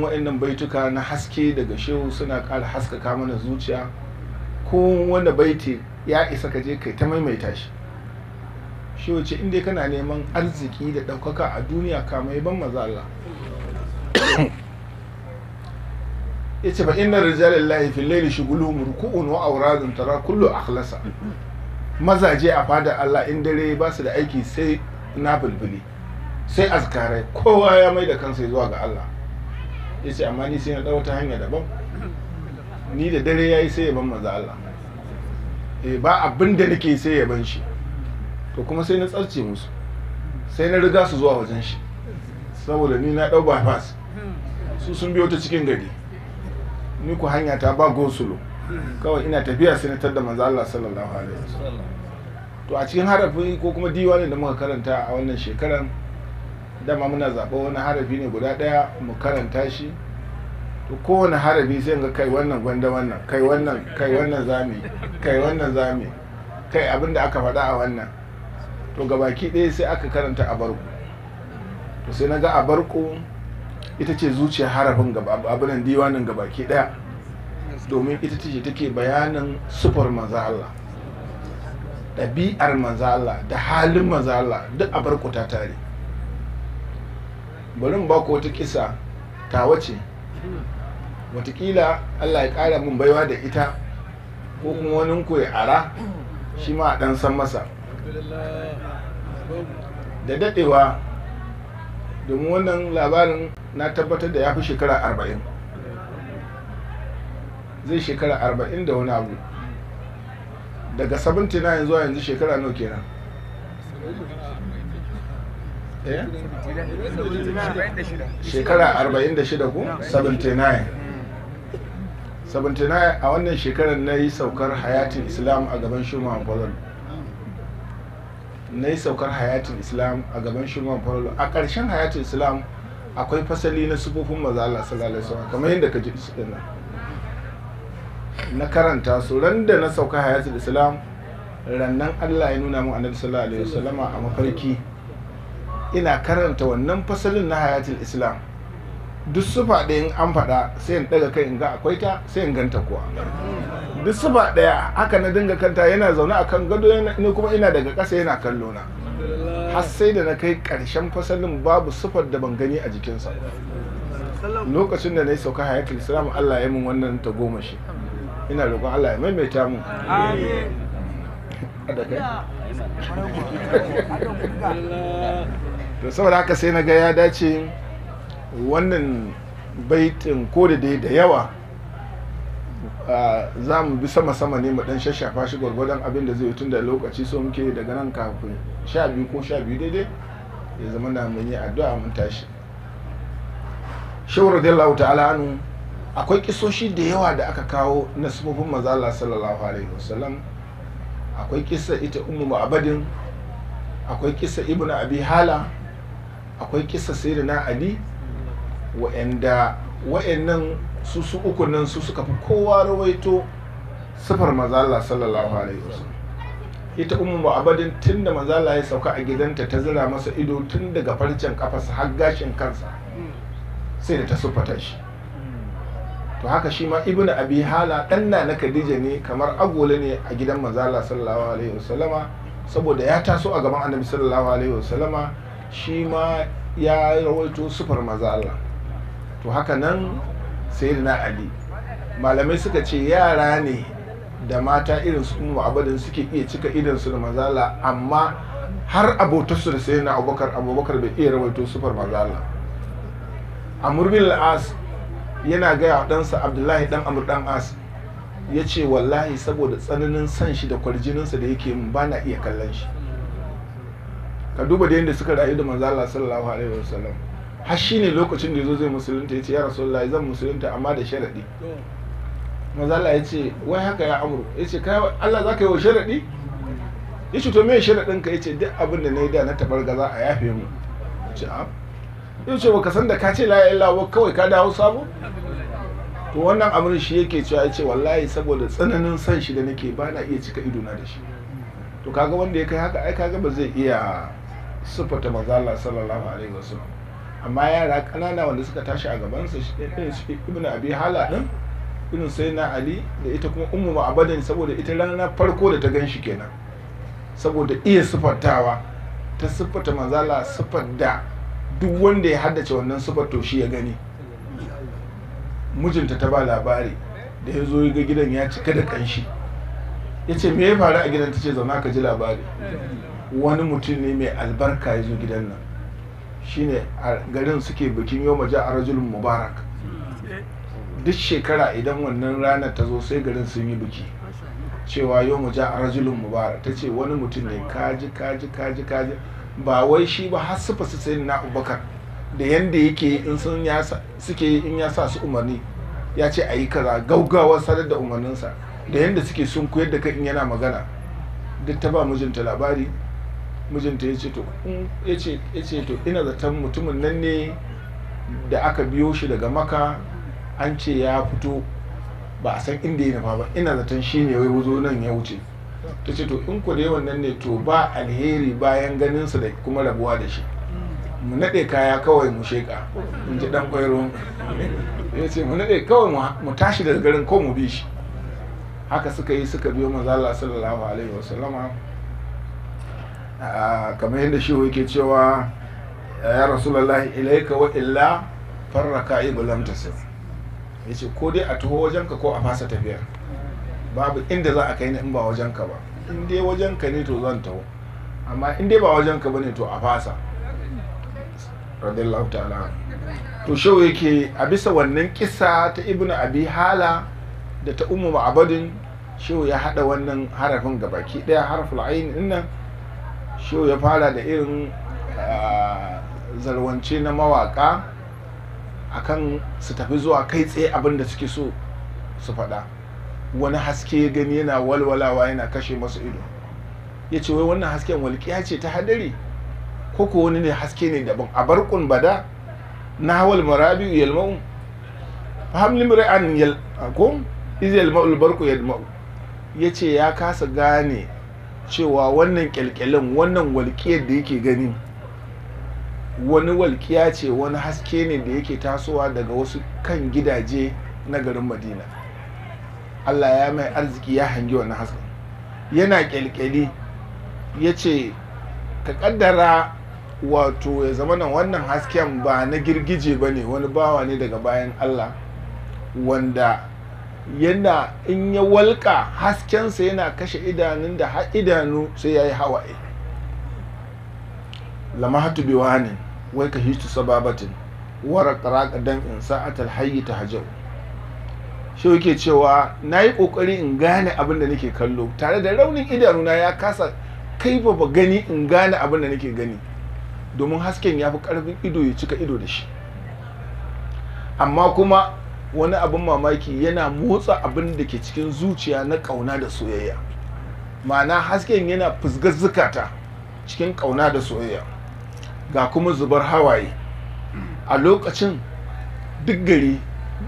wa'annan baituka na haske daga shehu suna ƙara haskaka mana zuciya. Ko wanda baiti ya isa ka je kai ta maimaita shi. Shehu ce inda kana neman arziki da ɗaukaka a duniya kama ban maza Allah. Ya ce ba inna rijalillahi fil layli shughuluhum ruku'un wa awradun tara kullu akhlasa. Mazaje a fada Allah in dare ba su da aiki sai na bulbuli sai azkarai, kowa ya mai da kansa zuwa ga Allah. Ya ce amma ni sai na ɗau ta hanya daban, ni da dare ya yi sai yaban maza Allah. Ba abin da nake sai yaban shi, to kuma sai na tsarce musu, sai na riga su zuwa wajen shi, saboda ni na ɗau bypass, su sun biyo ta cikin gari, ni ku hanya ta ba gosulo, kawai ina tafiya sai na tadda maza Allah sallallahu alaihi wasallam. To a cikin harafi ko kuma diwanin da muka karanta a wannan shekaran, dama muna zaɓa wani harafi ne guda ɗaya mu karanta shi. To kowane harafi sai ga kai wannan gwanda wannan, kai wannan zami, kai wannan zami, kai abinda aka faɗa a wannan. To gabaki ɗaya sai aka karanta a barku. To sai na ga a barku ita ce zuciyar harafin abinan diwanin gabaki ɗaya, domin ita ce take bayanin sufar maza Allah, ɗabi'ar maza Allah da halin maza Allah duk a barku ta tare. Bari mu ba ku wata kisa ta wace watakila Allah ya ƙara min baiwa da ita, ko kuma wani ku ya ara shi ma a ɗan san masa da daɗewa, domin wannan labarin na tabbatar da ya fi shekara 40, zai shekara 40 da wani abu. Daga 79 zuwa yanzu shekara nawa kenan? Shekara 46 ko? 79 a wannan shekarar na yi saukar hayatin Islam a gaban Shuman Falol. Na yi saukar hayatin Islam a gaban Shuman Falol. A ƙarshen hayatin Islam akwai fasali na sufofin maza Allah sallallahu alaihi wasallam, kamar yadda ka ji su dinnan. Na karanta su ran da na sauka hayatin Islam, rannan Allah ya nuna mun Annabi sallallahu alaihi wasallama a mafarki. Ina karanta wannan fasalin na hayatul Islam, duk sufa ɗaya in an faɗa sai in ɗaga kai in ga akwai ta, sai in ganta kuwa. Duk sufa ɗaya haka na dinga kanta, yana zaune akan gado ni kuma ina daga ƙasa yana kallo na, har sai da na kai ƙarshen fasalin babu sufar da ban gani a jikinsa. Lokacin da na yi sauka hayatul Islam, Allah ya min wannan tagomashi. Ina roƙon Allah ya maimaita mu. To saboda haka sai na ga ya dace wannan baitin, ko da dai da yawa za mu bi sama-sama ne mu dan shashafa shi gwargwadon abin da zai yi, tun da lokaci so muke daga nan kafin 12 ko 12 daidai ya zama na mun yi addu'a mun tashi. Shehu radiyallahu ta'ala anhu, akwai kisoshi da yawa da aka kawo na sufofin manzo Allah sallallahu alaihi wasallam. Akwai kissa ita ummu ma'abadin, akwai kissa ibnu abi hala, akwai kissa sayyidina ali, wa'annan su uku nan su suka fi kowa rawaito sifar manzo Allah sallallahu alaihi wasallam. Ita ummu ma'abadin tunda manzo Allah ya sauka a gidanta ta zira masa ido tun daga farcen kafarsa har gashin kansa, sai da ta siffata shi. To haka shi ma ibnu abi hala dan na Khadija ne, kamar agola ne a gidan manzo Allah sallallahu alaihi wasallama, saboda ya taso a gaban annabi sallallahu alaihi wasallama, shi ma ya rawaito sufar manzo Allah. To haka nan sayyidina Ali, malamai suka ce yara ne da mata irin su ummu abadin suke iya cika idan su da manzo Allah, amma har abotarsu da sayyidina Abubakar bai iya rawaito sufar manzo Allah. Amr bin al-As yana gaya wa ɗansa Abdullahi ɗan Amr ɗan As, ya ce wallahi saboda tsananin san shi da kwarjininsa da yake mun ba na iya kallon shi. Ka duba da yadda suka rayu da manzo Allah sallallahu alaihi wasallam, har shi ne lokacin da yazo zai musulunta ya ce ya Rasulullahi zan musulunta amma da sharadi. Manzo Allah ya ce wai haka ya Amr? Ya ce kai Allah za ka yi wa sharadi? Ya ce to me sharadin ka? Ya ce duk abin da na yi da na tabar gaza a yafe mu. Ya ce a yau ce baka san da ka ce la ilaha illallah kawai ka dawo sabo? To wannan amrin shi yake cewa, ya ce wallahi saboda tsananin san shi da nake ba na iya cika idona da shi. To kaga wanda ya kai haka ai kaga ba zai iya siffata manzo Allah sallallahu alaihi wasallam. amma yara ƙanana wanda suka tashi a gabansa irin su ibnu abi hala din, irin sai na ali da ita kuma ummu ma'abadin, saboda ita ranar farko da ta gan shi kenan, saboda iya siffantawa ta siffata manzala siffar da duk wanda ya haddace wannan siffar to shi ya gani. Mijinta ta ba labari da ya zo ga gidan ya cika da kanshi, ya ce me ya faru a gidan? Ta ce zauna ka ji labari, wani mutum ne mai albarka ya zo gidan nan, shine a garin suke bikin yau maja a rajulun mubarak. Duk shekara idan wannan ranar ta zo sai garin sun yi biki cewa yau maja a rajulun mubarak. Ta ce wani mutum ne kaji ba wai shi ba, har sufa su sai na Abubakar da yanda yake in sun suke in ya sa su umarni ya ce a yi kaza, gaugawar sadar da umarninsa da yanda suke sun koyar da kai in yana magana, duk ta ba mijinta labari. Mijinta ya ce to ina zaton mutumin nan ne da aka biyo shi daga Maka, an ce ya fito ba a san inda ya nufa ba, ina zaton shi ne wai wuzo nan ya wuce. Ta ce to in ku dai wannan ne to ba alheri bayan ganinsa da kuma rabuwa da shi, mu naɗe kaya kawai mu sheƙa, in ji ɗan ƙwairo. Ya ce mu naɗe kawai mu tashi daga garin ko mu bi shi. Haka suka yi, suka biyo manzo Allah sallallahu alaihi wasallama. Kamar yadda shi yake cewa ya rasulullahi ilaika wa illa farraka lam tasir. Ya ce ko dai a taho wajenka ko a fasa tafiya, babu inda za a kai ni in ba wajenka ba. In dai wajenka ne to zan taho, amma in dai ba wajenka ba ne to a fasa. Radiyallahu ta'ala. To shau yake a bisa wannan kisa ta ibnu abi hala da ta ummu ma'abadin, shau ya hada wannan harafin gabaki daya, harful ayin din nan. Shau ya fara da irin zarwance na mawaka akan su tafi zuwa kai tsaye abin da suke so su faɗa. Wani haske ya gani yana walwalawa yana kashe masu ido, ya ce wai wannan hasken walƙiya ce ta hadari ko wani ne haske ne daban? A barkun bada na hawal marabi yalmau hamlim ra'an ko iz yalmau barku yalmau. Ya ce ya kasa gane cewa wannan kyalkyalin, wannan walƙiyar da yake gani wani walƙiya ce, wani haske ne da yake tasowa daga wasu kan gidaje na garin Madina. Allah ya mai arziki ya hangi wannan hasken yana kyalkyali. Ya ce ka kaddara wato ya zama nan wannan hasken ba na girgije ba ne, wani bawa ne daga bayan Allah wanda yana in ya walƙa haskensa yana kashe idanun da har idanu sai ya yi hawaye. lamahatu biwanin wai ka hitu sababatin wara ƙaraƙa dan in sa'atar hayyi ta hajjau. Shi yake cewa na yi ƙoƙari in gane abin da nake kallo, tare da raunin idanuna ya kasa kai ba gani in gane abin da nake gani, domin hasken ya fi ƙarfin ido ya cika ido da shi. Amma kuma wani abin mamaki yana motsa abin da ke cikin zuciya na ƙauna da soyayya, ma'ana hasken yana fusgar zukata cikin ƙauna da soyayya. Ga kuma zubar hawaye a lokacin, duk gari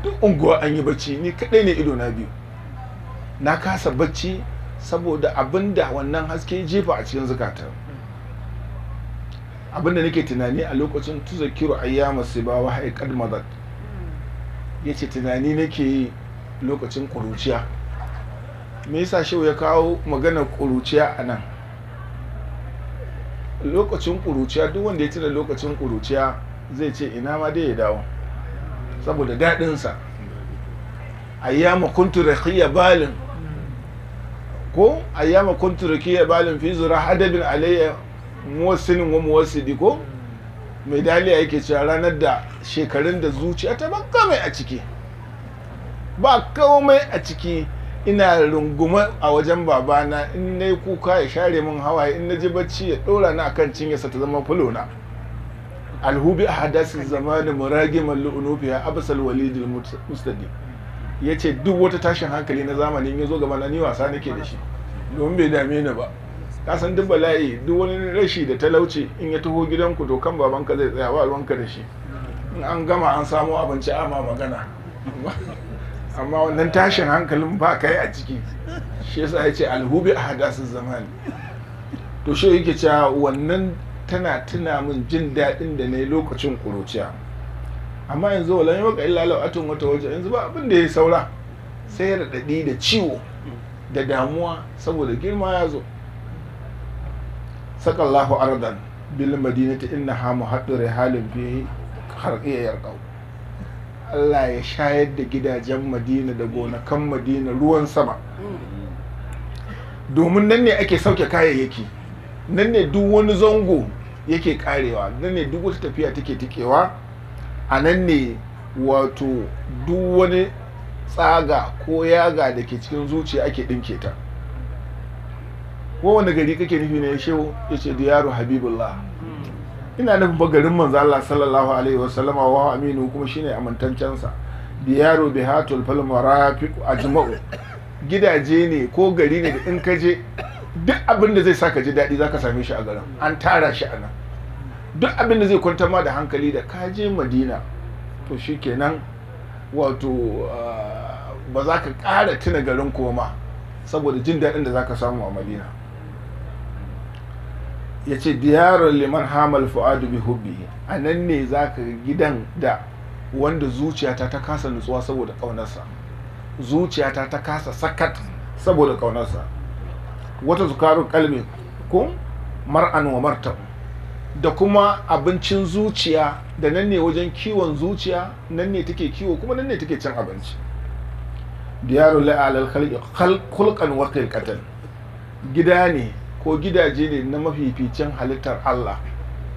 duk unguwa an yi bacci, ni kaɗai ne ido na biyu, na kasa bacci saboda abinda wannan haske jefa a cikin zukata. Abinda nake tunani a lokacin tuzakiru ayyama sibawa haikad madat. Yace tunani nake yi lokacin ƙuruciya. Me yasa shehu ya kawo maganar ƙuruciya a nan? Lokacin ƙuruciya, duk wanda ya tuna lokacin ƙuruciya zai ce ina ma dai ya dawo, saboda daɗinsa. Ayyama kuntu rakhiya balin, ko ayyama kuntu rakhiya balin fi zura hadabin alayya muwassinin wa muwassidi, ko mai daliya yake cewa ranar da shekarun da zuciya ta baka mai a ciki, ba komai a ciki, ina rungume a wajen babana, in na yi kuka ya share min hawaye, in na ji bacci ya ɗora na akan cinyarsa ta zama fulona. Alhubi a hadasin zamanin muragiman lu'unufiya abasal walidul mustadi. Ya ce duk wata tashin hankali na zamani in ya zo gaba na ni wasa nake da shi, domin bai dame ni ba. Ka san duk bala'i, duk wani rashi da talauci in ya taho gidanku to kan babanka zai tsaya, ba ruwanka da shi. In an gama an samo abinci ama magana. Amma wannan tashin hankalin ba kai a ciki. Shi yasa ya ce alhubi a hadasin zamani. To shi yake cewa wannan tana tuna min jin daɗin da na yi lokacin ƙuruciya. Amma yanzu walan yau ga illa lau'atun wata waje, yanzu ba abin da ya saura sai raɗaɗi da ciwo da damuwa saboda girma ya zo. Sakallahu ardan bil madinati innaha muhaddire halin fi harqiya yarqau. Allah ya shayar da gidajen Madina da gonakan Madina ruwan sama, domin nan ne ake sauke kayayyaki, nan ne duk wani zango yake karewa, nan ne duk wata tafiya take tikewa, a nan ne wato duk wani tsaga ko yaga da ke cikin zuciya ake ɗinke ta. Kowane gari kake nufi ne ya shehu? Ya ce diyaru habibullah. Ina nufin ba garin manzo Allah sallallahu alaihi wasallama wa aminu, kuma shine amintancensa. Diyaru bihatul fal marafiq ajma'u. Gidaje ne ko gari ne da in ka je duk abin da zai saka ji daɗi zaka same shi a garin, an tara shi a nan. Duk abin da zai kwantar ma da hankali da ka je Madina, to shikenan wato ba za ka ƙara tuna garin koma saboda jin daɗin da za ka samu a Madina. Ya ce diyarar liman hamal fu'adu bi hubbi, a nan ne za ka gidan da wanda zuciyata ta kasa nutsuwa saboda ƙaunarsa, zuciyata ta kasa sakat saboda ƙaunarsa. Wata zukarun kalmi ko mar'an wa martab, da kuma abincin zuciya, da nan ne wajen kiwon zuciya, nan ne take kiwo kuma nan ne take cin abinci. Diyarul la'alal khalqi khulqan wa khilqatan, gida ne ko gidaje ne na mafificin halittar Allah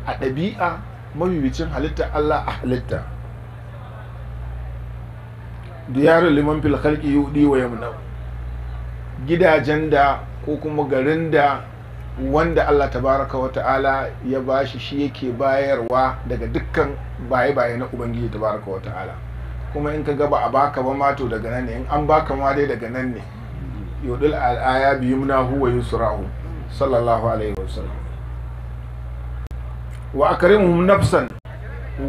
a ɗabi'a, mafificin halittar Allah a halitta. Diyarul liman fil khalqi yudi wa yamna, gidajen da ko kuma garin da wanda Allah tabaraka wa ta'ala ya bashi shi yake bayarwa daga dukkan baye-baye na Ubangiji tabaraka wa ta'ala. Kuma in ka gaba a baka ba mato daga nan ne, in an baka ma dai daga nan ne. Yudul al'aya biyumnahu wa yusrahu sallallahu alaihi wasallam. Wa akrimuhum nafsan,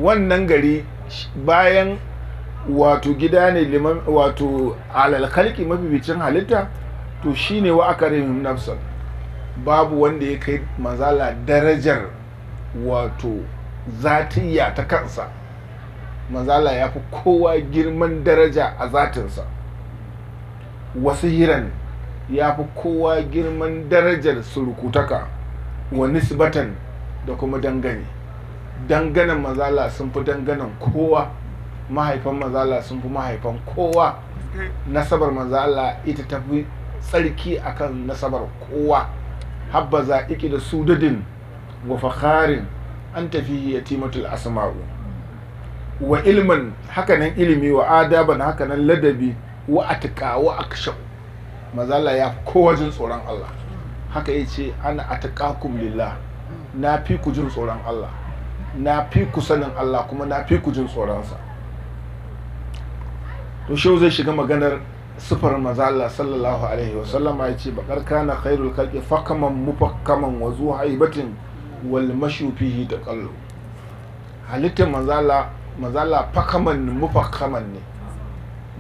wannan gari bayan wato gida ne liman wato alal khalqi mafificin halitta, to shine wa akrimuhum nafsan. Babu wanda ya kai manzala darajar wato zatiyya ta kansa. Manzala ya fi kowa girman daraja a zatinsa. Wasu hiran ya fi kowa girman darajar surukutaka, wa nisbatan da kuma dangane. Danganan manzala sun fi danganan kowa, mahaifan manzala sun fi mahaifan kowa. Nasabar manzala ita ta fi tsarki akan nasabar kowa. Habbaza iki da sudadin wa fakharin an tafi yatimatul asma'u, wa ilman hakanan ilimi, wa adaban hakanan ladabi, wa atqa wa aksha. Mazala ya fi kowa jin tsoron Allah. Haka yace ana atqakum lillah, na fi ku jin tsoron Allah, na fi ku sanin Allah, kuma na fi ku jin tsoronsa. To shi zai shiga maganar sifar mazala sallallahu alaihi wasallama, ya ce bakar kana khairul khalqi fakaman mufakkaman wa zu haibatin wal mashu fihi taqallu. Halittar mazala fakaman mufakkaman ne,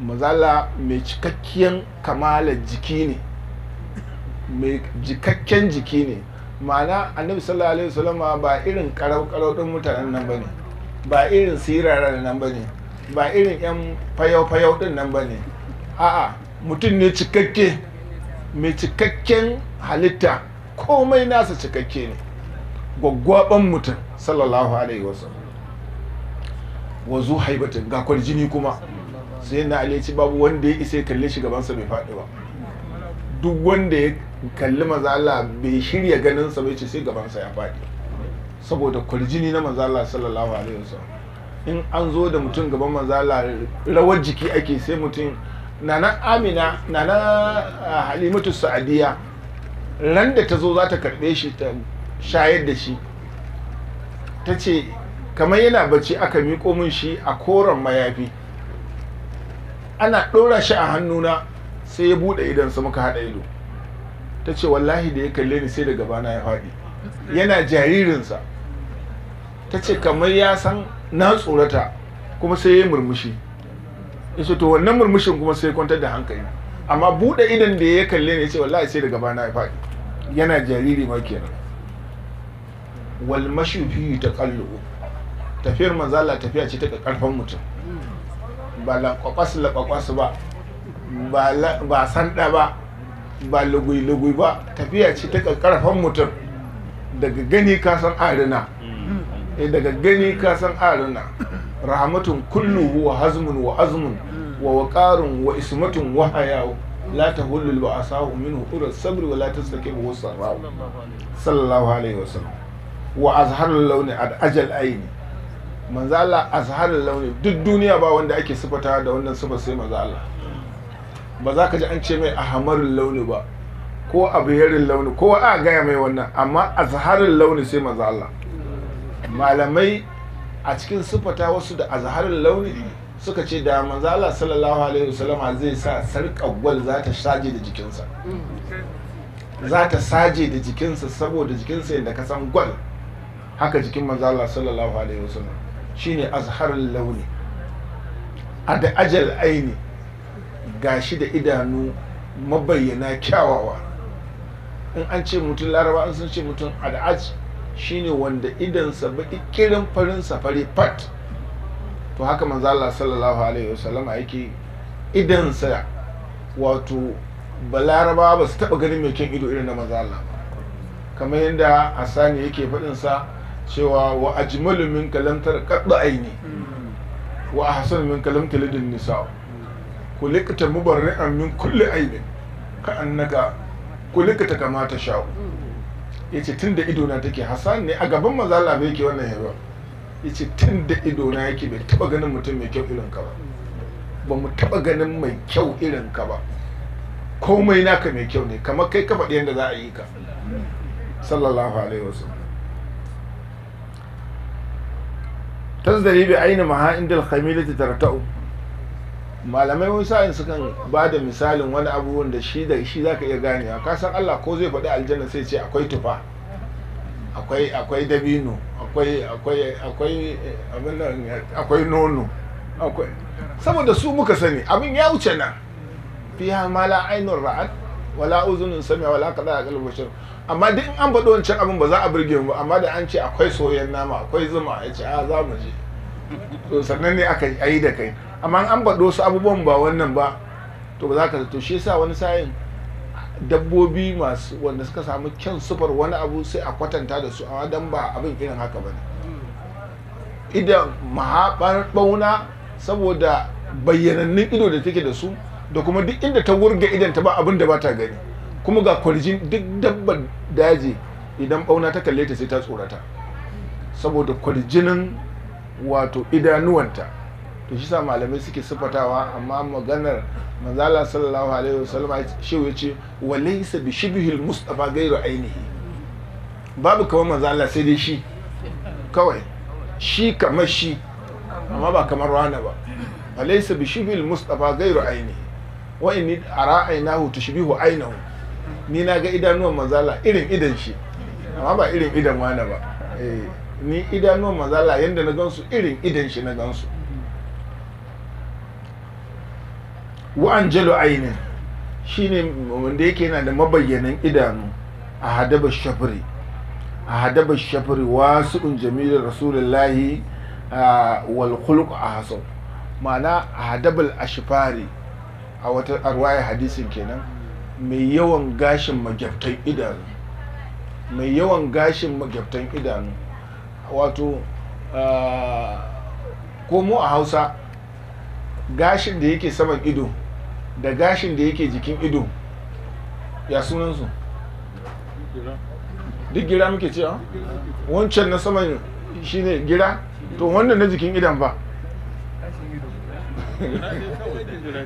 mazala mai cikakken kamalar jiki ne, mai jikakken jiki ne. Ma'ana annabi sallallahu alaihi wasallama ba irin karau din mutanen nan bane, ba irin siraran nan bane, ba irin yan fayau din nan bane. A'a, mutum ne cikakke, mai cikakken halitta, komai nasa cikakke ne, gwaggwaban mutum sallallahu alaihi wasallam. Wazu haibatin, ga kwarjini kuma sai na alici babu wanda ya isa ya kalle shi gabansa bai faɗi ba. Duk wanda ya kalli manzo Allah bai shirya ganinsa bai ce sai gabansa ya faɗi, saboda kwarjini na manzo Allah sallallahu alaihi wasallam. In an zo da mutum gaban manzo Allah rawar jiki ake, sai mutum nana Amina, nana Halimatu Sa'adiya, ran da ta zo za ta karɓe shi ta shayar da shi, ta ce kamar yana bacci aka miƙo min shi a koren mayafi, ana ɗora shi a hannuna, sai ya buɗe idansa muka haɗa ido. Ta ce wallahi da ya kalle ni sai da gabana ya faɗi, yana jaririnsa. Ta ce kamar ya san na tsorata, kuma sai ya murmushi. Yace to wannan murmushin kuma sai kwantar da hankali, amma buɗe idan da ya kalle ni ya ce wallahi sai da gabana ya faɗi, yana jariri ma kenan. wal mashu fi taqallu tafiyar manzala tafiya ce ta karfan mutum ba laƙwaƙwas ba sanda ba lugui ba tafiya ce ta karfan mutum daga gani ka san arina daga gani ka san arina rahmatun kulluhu wa hazmun wa azmun wa waqarun wa ismatun wa hayaw la tahullu al-ba'sahu minhu ura sabr wa la tastaqibu sarra sallallahu alaihi wasallam wa azharul launi ad ajal aini manzo Allah azharul launi duk duniya ba wanda ake sifata da wannan sifa sai manzo Allah ba za ka ji an ce mai ahmarul launi ba ko abiyarin launi ko a gaya mai wannan amma azharul launi sai manzo Allah malamai a cikin sifata wasu da azharul launi suka ce da manzo Allah sallallahu alaihi wasallama zai sa sarƙar gwal za ta saje da jikinsa za ta saje da jikinsa saboda jikinsa yadda ka san gwal haka jikin manzo Allah sallallahu alaihi wasallam shine azharul launi a da ajal aini gashi da idanu mabayyana kyawawa in an ce mutum laraba an sun ce mutum al'aj shine wanda idansa baki kirin farin safari fat to haka manzo Allah sallallahu alaihi wasallam yake idansa wato balaraba ba su taba ganin mai kyan ido irin na manzo Allah kamar yadda Asani yake faɗin sa cewa wa ajmalu min kalam tarqadda aini wa ahsanu min kalam talidun nisa kulikta mubarri'an min kulli aibin ka annaka kulikta kama ta sha'u yace tunda ido na take Hassan ne a gaban manzo Allah bai yake wannan yaba yace tunda ido na yake bai taba ganin mutum mai kyau irin ka ba mu taba ganin mai kyau irin ka ba komai naka mai kyau ne kamar kai ka faɗi yadda za a yi ka sallallahu alaihi wasallam tazdari bi aini maha indal khamilati tarta'u malamai wani sa'in sukan ba da misalin wani abubuwan da shi zaka iya ganewa ka san Allah ko zai faɗi aljanna sai ce akwai tufa akwai dabino akwai nono saboda su muka sani abin ya wuce nan fiha ma la ainur ra'at wala uzunun sami'a wala qada qalbu bashar amma duk in an faɗo wancan abin ba za a burge mu amma da an ce akwai soyayyen nama akwai zuma ya ce a za mu je to sannan ne aka yi da kai amma an faɗo su abubuwan ba wannan ba to ba za ka to shi yasa wani sa'in dabbobi masu wanda suka samu kyan sufar wani abu sai a kwatanta da su amma dan ba abin irin haka ba ne idan mahaɓar ɓauna saboda bayyanannun ido da take da su da kuma duk inda ta wurga idan ta ba abin da ba ta gani kuma ga kwarjin duk dabbar daji idan ɓauna ta kalle ta sai ta tsorata saboda kwarjinin wato idanuwanta to shi sa malamai suke sifatawa amma maganar manzala sallallahu alaihi wasallam shi ya ce wa laysa bi shibhil mustafa ghayru ainihi babu kamar manzala sai dai shi kawai shi kamar shi amma ba kamar wani ba wa laysa bi shibhil mustafa ghayru ainihi wa inni ara ainahu tushbihu ainahu ni na ga idanuwan manzala irin idan shi amma ba irin idan wani ba ni idanuwan manzala yanda na gansu irin idan shi na gansu wa'an jalo ainin shi ne wanda yake yana da mabayyanan idanu a hadabar shafiri wasu jami'ar rasulullahi wal khuluq a hasan ma'ana a hadabar ashifari a wata arwaya hadisin kenan mai yawan gashin magyaftan idanu wato ko mu a hausa gashin da yake saman ido da gashin da yake jikin ido ya sunansu duk gira muke cewa wancan na saman shine gira to wannan na jikin idon ba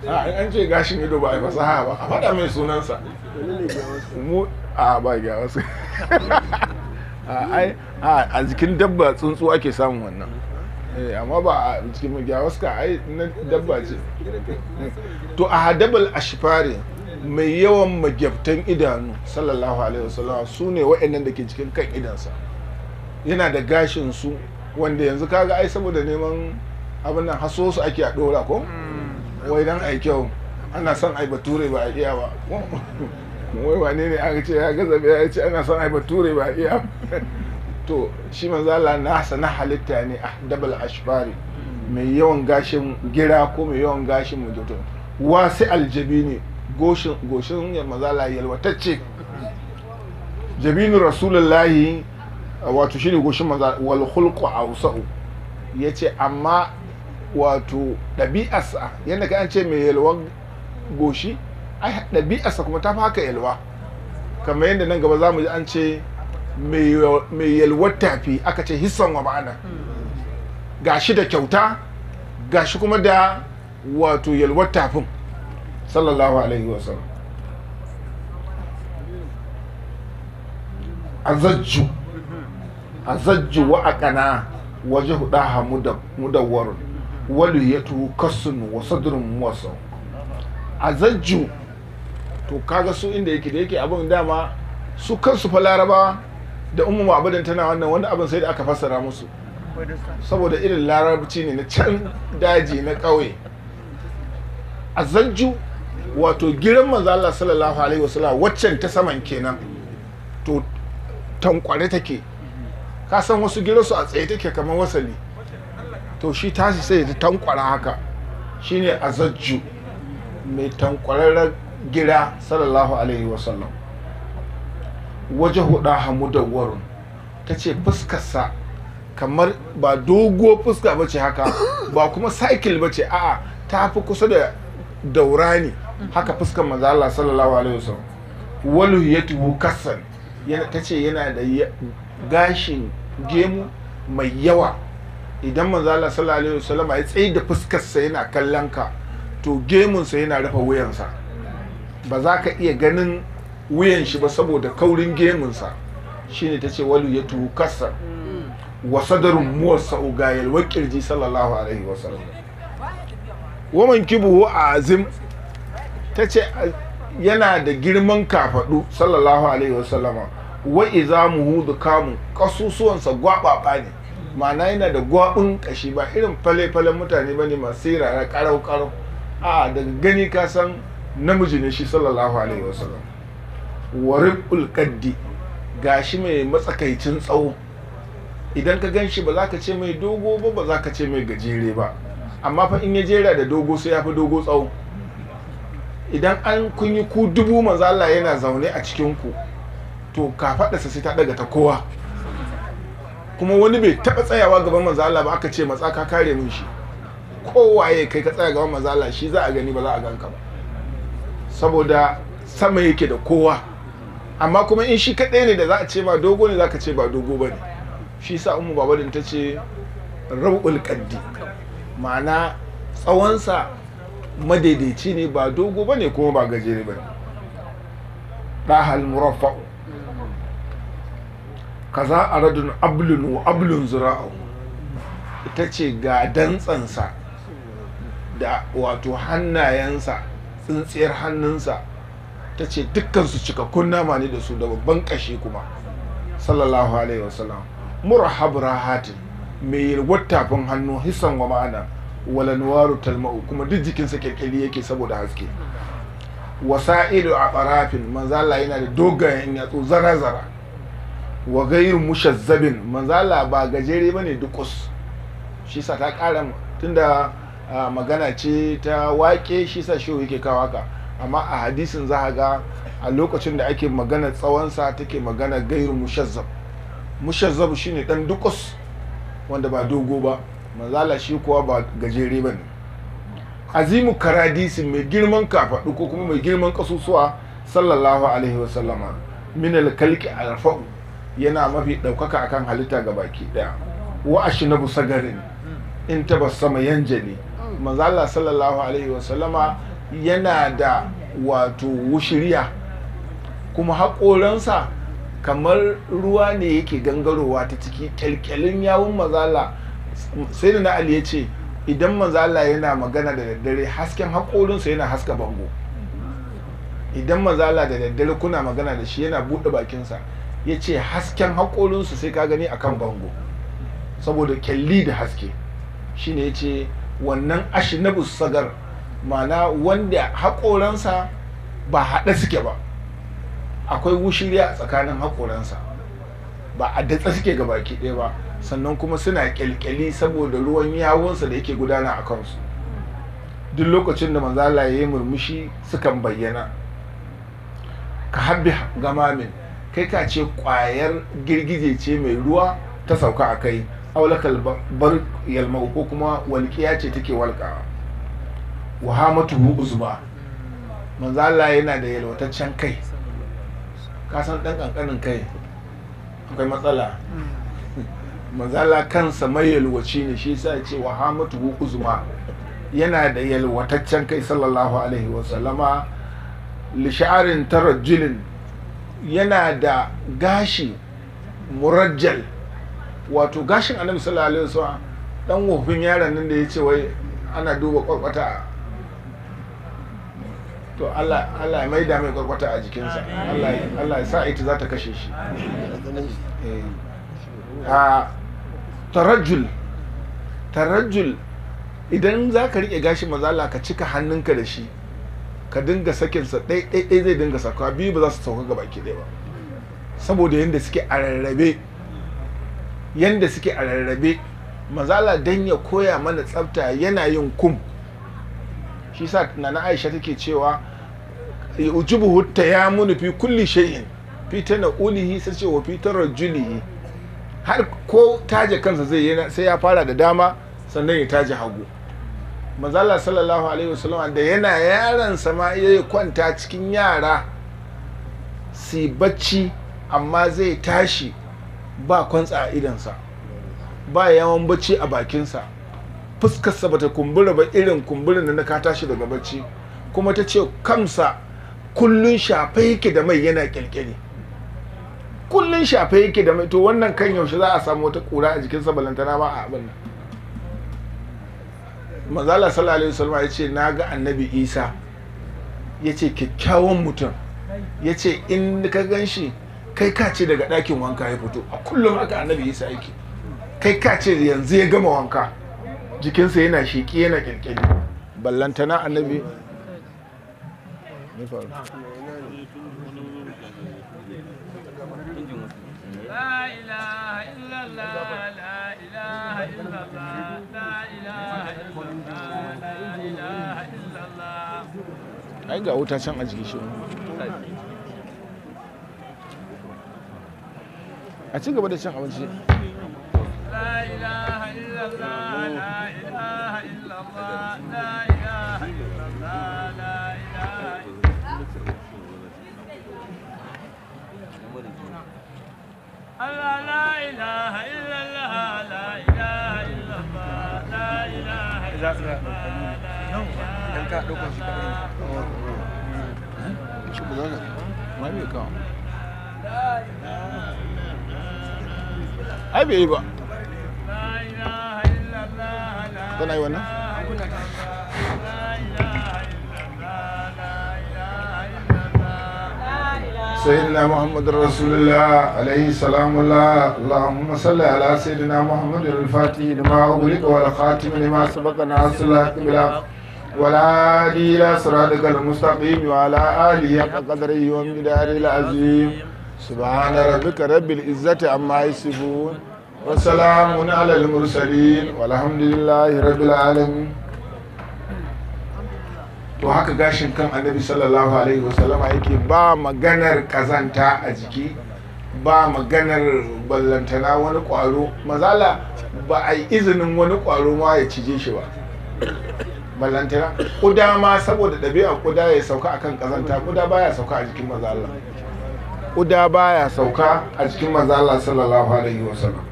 an ce gashin ido ba a fasaha ba a faɗa mai sunansa mu a ba gyawasu a jikin dabba tsuntsu ake samun wannan amma ba a cikin gyawaska ai na dabba ce to a hadabal ashfari mai yawan magyabtan idanu sallallahu alaihi wasallam su ne waɗannan da ke cikin kan idansa yana da gashin su wanda yanzu kaga ai saboda neman abin nan haso su ake a dora ko wai dan ai kyau ana son ai bature ba a iya ba wai wane ne aka ce ya gaza ya ce ana son ai bature ba a iya to shi manzala nasa na halitta ne a dabal ashbari mai yawan gashin gira ko mai yawan gashin mutum wasu aljabi ne goshin ya manzala yalwatacce jabinu rasulullahi wato shine goshin manzala wal khulqu awsa'u yace amma wato ɗabi'arsa yadda ka an ce mai yalwan goshi ai ɗabi'arsa kuma ta fi haka yalwa kamar yadda nan gaba za mu ji an ce mai yalwar tafi aka ce hissan wa ma'ana gashi da kyauta gashi kuma da wato yalwar tafin sallallahu alaihi wasallam azajju wa aqana wajhu daha mudawwarun waliyatu kassun wa sadrun muwassa azajju to kaga su inda yake da yake abin dama su kansu fa laraba da ummu abadan tana wannan wanda abin sai da aka fassara musu saboda irin larabci ne na can daji na ƙauye azajju wato giran manzo Allah sallallahu alaihi wasallam waccan ta saman kenan to tankware take ka san wasu giransu a tsaye take kamar wasali to shi tashi sai ta tankwara haka shine azajju mai tankwararren gira sallallahu alaihi wasallam waje huda hamudawwarun ta ce fuskarsa kamar ba dogo fuska ba ce haka ba kuma cycle ba ce a'a ta fi kusa da daurani haka fuskar manzo Allah sallallahu alaihi wasallam walu yatu kassan ta ce yana da gashin gemu mai yawa idan manzo Allah sallallahu alaihi wasallam ya tsaye da fuskarsa yana kallon ka to gemunsa yana rufe wuyansa ba za ka iya ganin wuyan shi ba saboda kaurin gemunsa shine ta ce walu ya tuhu kasar wa sadarun muwassa ugayel wa kirji sallallahu alaihi wasallam waman kibuhu a azim ta ce yana da girman kafadu sallallahu alaihi wasallama wa izamuhu dukamu kasusuwansa gwababa ne ma'ana yana da gwabin kashi ba irin fale-falen mutane bane masu rara karau-karau a daga gani ka san namiji ne shi sallallahu alaihi wasallam waribul qaddi gashi mai matsakaicin tsawo idan ka gan shi ba za ka ce mai dogo ba za ka ce mai gajere ba amma fa in ya jera da dogo sai ya fi dogo tsawo idan an kun yi ku dubu manzo Allah yana zaune a cikin ku to kafadarsa sai ta daga ta kowa kuma wani bai taba tsayawa gaban manzo Allah ba aka ce matsa ka kare mun shi kowaye kai ka tsaya gaban manzo Allah shi za a gani ba za a ganka ba saboda sama yake da kowa amma kuma in shi kaɗai ne da za a ce ba dogo ne za ka ce ba dogo ba ne shi sa umu babadin ta ce rabul qaddi ma'ana tsawonsa madaidaici ne ba dogo ba ne kuma ba gajere ba ne ɗahal muraffa'u kaza aradun ablun wa ablun zura'u ita ce ga dantsansa da wato hannayensa tsintsiyar hannunsa ta ce dukkansu cikakkun nama ne da su da babban kashi kuma sallallahu alaihi wasallam murahab rahatin mai yalwar tafin hannu hisan wa ma'ana wala nuwaru talma'u kuma duk jikinsa kyalkyali yake saboda haske wasa'ilu a ɓarafin manzala yana da dogayen yatsu zara-zara wa gairu mushazzabin manzala ba gajere ba ne dukus shi sa ta ƙara tunda magana ce ta waƙe shi sa shi yake kawo haka amma a hadisin za a ga a lokacin da ake magana tsawonsa take magana gairu mushazzab shine dan dukus wanda ba dogo ba manzala shi kuwa ba gajere ba ne azimu karadisi mai girman kafaɗu ko kuma mai girman kasusuwa sallallahu alaihi wasallama min alkalki alfa'u yana mafi ɗaukaka akan halitta ga baki ɗaya wa ashnabu sagarin in tabassama yanjali manzala sallallahu alaihi wasallama yana da wato wushiriya kuma haƙoransa kamar ruwa ne yake gangarowa ta ciki kyalkyalin yawun mazala sai da na Ali ya ce idan mazala yana magana da daddare hasken haƙorinsa yana haska bango idan mazala da daddare kuna magana da shi yana buɗe bakinsa ya ce hasken haƙorinsa sai ka gani akan bango saboda kyalli da haske shine ya ce wannan ashinabus sagar mana wanda haƙoransa ba haɗe suke ba akwai wushiriya a tsakanin haƙoransa ba a datsa suke ga baki ɗaya ba, sannan kuma suna kyalkyali saboda ruwan yawunsa da yake gudana a kansu. Duk lokacin da manzo Allah ya yi murmushi sukan bayyana. Ka habbi gamamin, kai ka ce ƙwayar girgije ce mai ruwa ta sauka a kai, aulakal bar yalmau, ko kuma walƙiya ce take walƙawa. Wahamatuhu uzma, manzo Allah yana da yalwataccen kai. Ka san ɗan ƙanƙanin kai akwai matsala. Manzo Allah kansa mai yalwaci ne, shi yasa ya ce wahamatuhu uzma, yana da yalwataccen kai sallallahu alaihi wa sallama. Lisha'arin tarajjulin, yana da gashi murajjal, wato gashin annabi sallallahu alaihi wasallam dan wofin yaron nan da yace wai ana duba kwarkwata, to Allah ya maida mai kwarkwata a jikinsa. Allah ya sa ita za ta kashe shi. A tarajjul idan za ka riƙe gashin manzo Allah ka cika hannunka da shi, ka dinga sakinsa ɗai zai dinga sauka, biyu ba za su sauka gaba ki ɗaya ba, saboda yadda suke a rarrabe. Mazala dan ya koya mana tsafta yana yin kum. Shi sa nana Aisha take cewa ujubuhu tayamunu fi kulli shay'in, fi tanaulihi sai ce wa fi tarajjulihi, har ko taje kansa zai yana sai ya fara da dama sannan ya taje hagu. Mazala sallallahu alaihi wasallam da yana yaran sama ya kwanta cikin yara si bacci, amma zai tashi ba kwantsa a idansa, ba yawan bacci a bakinsa, fuskarsa bata kumbura ba irin kumburin da na ka tashi daga bacci, kuma ta ce kansa kullun shafe yake da mai yana kyalkyali, kullun shafe yake da mai. To wannan kan yaushe za a samu wata kura a jikinsa balantana ma a abin nan. Manzala sallallahu alaihi wasallam ya ce na ga annabi Isa, ya ce kyakkyawan mutum, ya ce in ka gan shi kai ka ce daga ɗakin wanka ya fito. A kullum haka annabi Isa yake, kai ka ce yanzu ya gama wanka, jikinsa yana sheƙi yana ƙirƙiri, ballantana annabi. La ilaha illallah, la ilaha illallah, la ilaha illallah, la ilaha illallah. Ai ga wuta can a jiki shi. A ci gaba da cin abinci. La ilaha illallah, la ilaha illallah, la ilaha illallah, la ilaha illallah. Allah, la ilaha illallah, la ilaha illallah, la ilaha illallah. Ka dauko shi shi buga mai me ka ai bai ba. La ilaha illallah, kana yi wannan? سيدنا محمد رسول الله عليه السلام الله. اللهم صل على سيدنا محمد الفاتح لما أغلق والخاتم لما سبق ناصر الحق بالحق والهادي إلى صراطك المستقيم وعلى آله حق قدره ومقداره العظيم. سبحان ربك رب العزة عما يصفون وسلام على المرسلين والحمد لله رب العالمين. To haka gashin kan annabi sallallahu alaihi wasallama yake, ba maganar kazanta a jiki, ba maganar ballantana wani kwaro. Mazala ba a yi izinin wani kwaro ma ya cije shi ba, ballantana kuda ma, saboda ɗabi'a kuda ya sauka akan kazanta. Kuda baya sauka a jikin mazala, kuda baya sauka a jikin mazala sallallahu alaihi wasallam.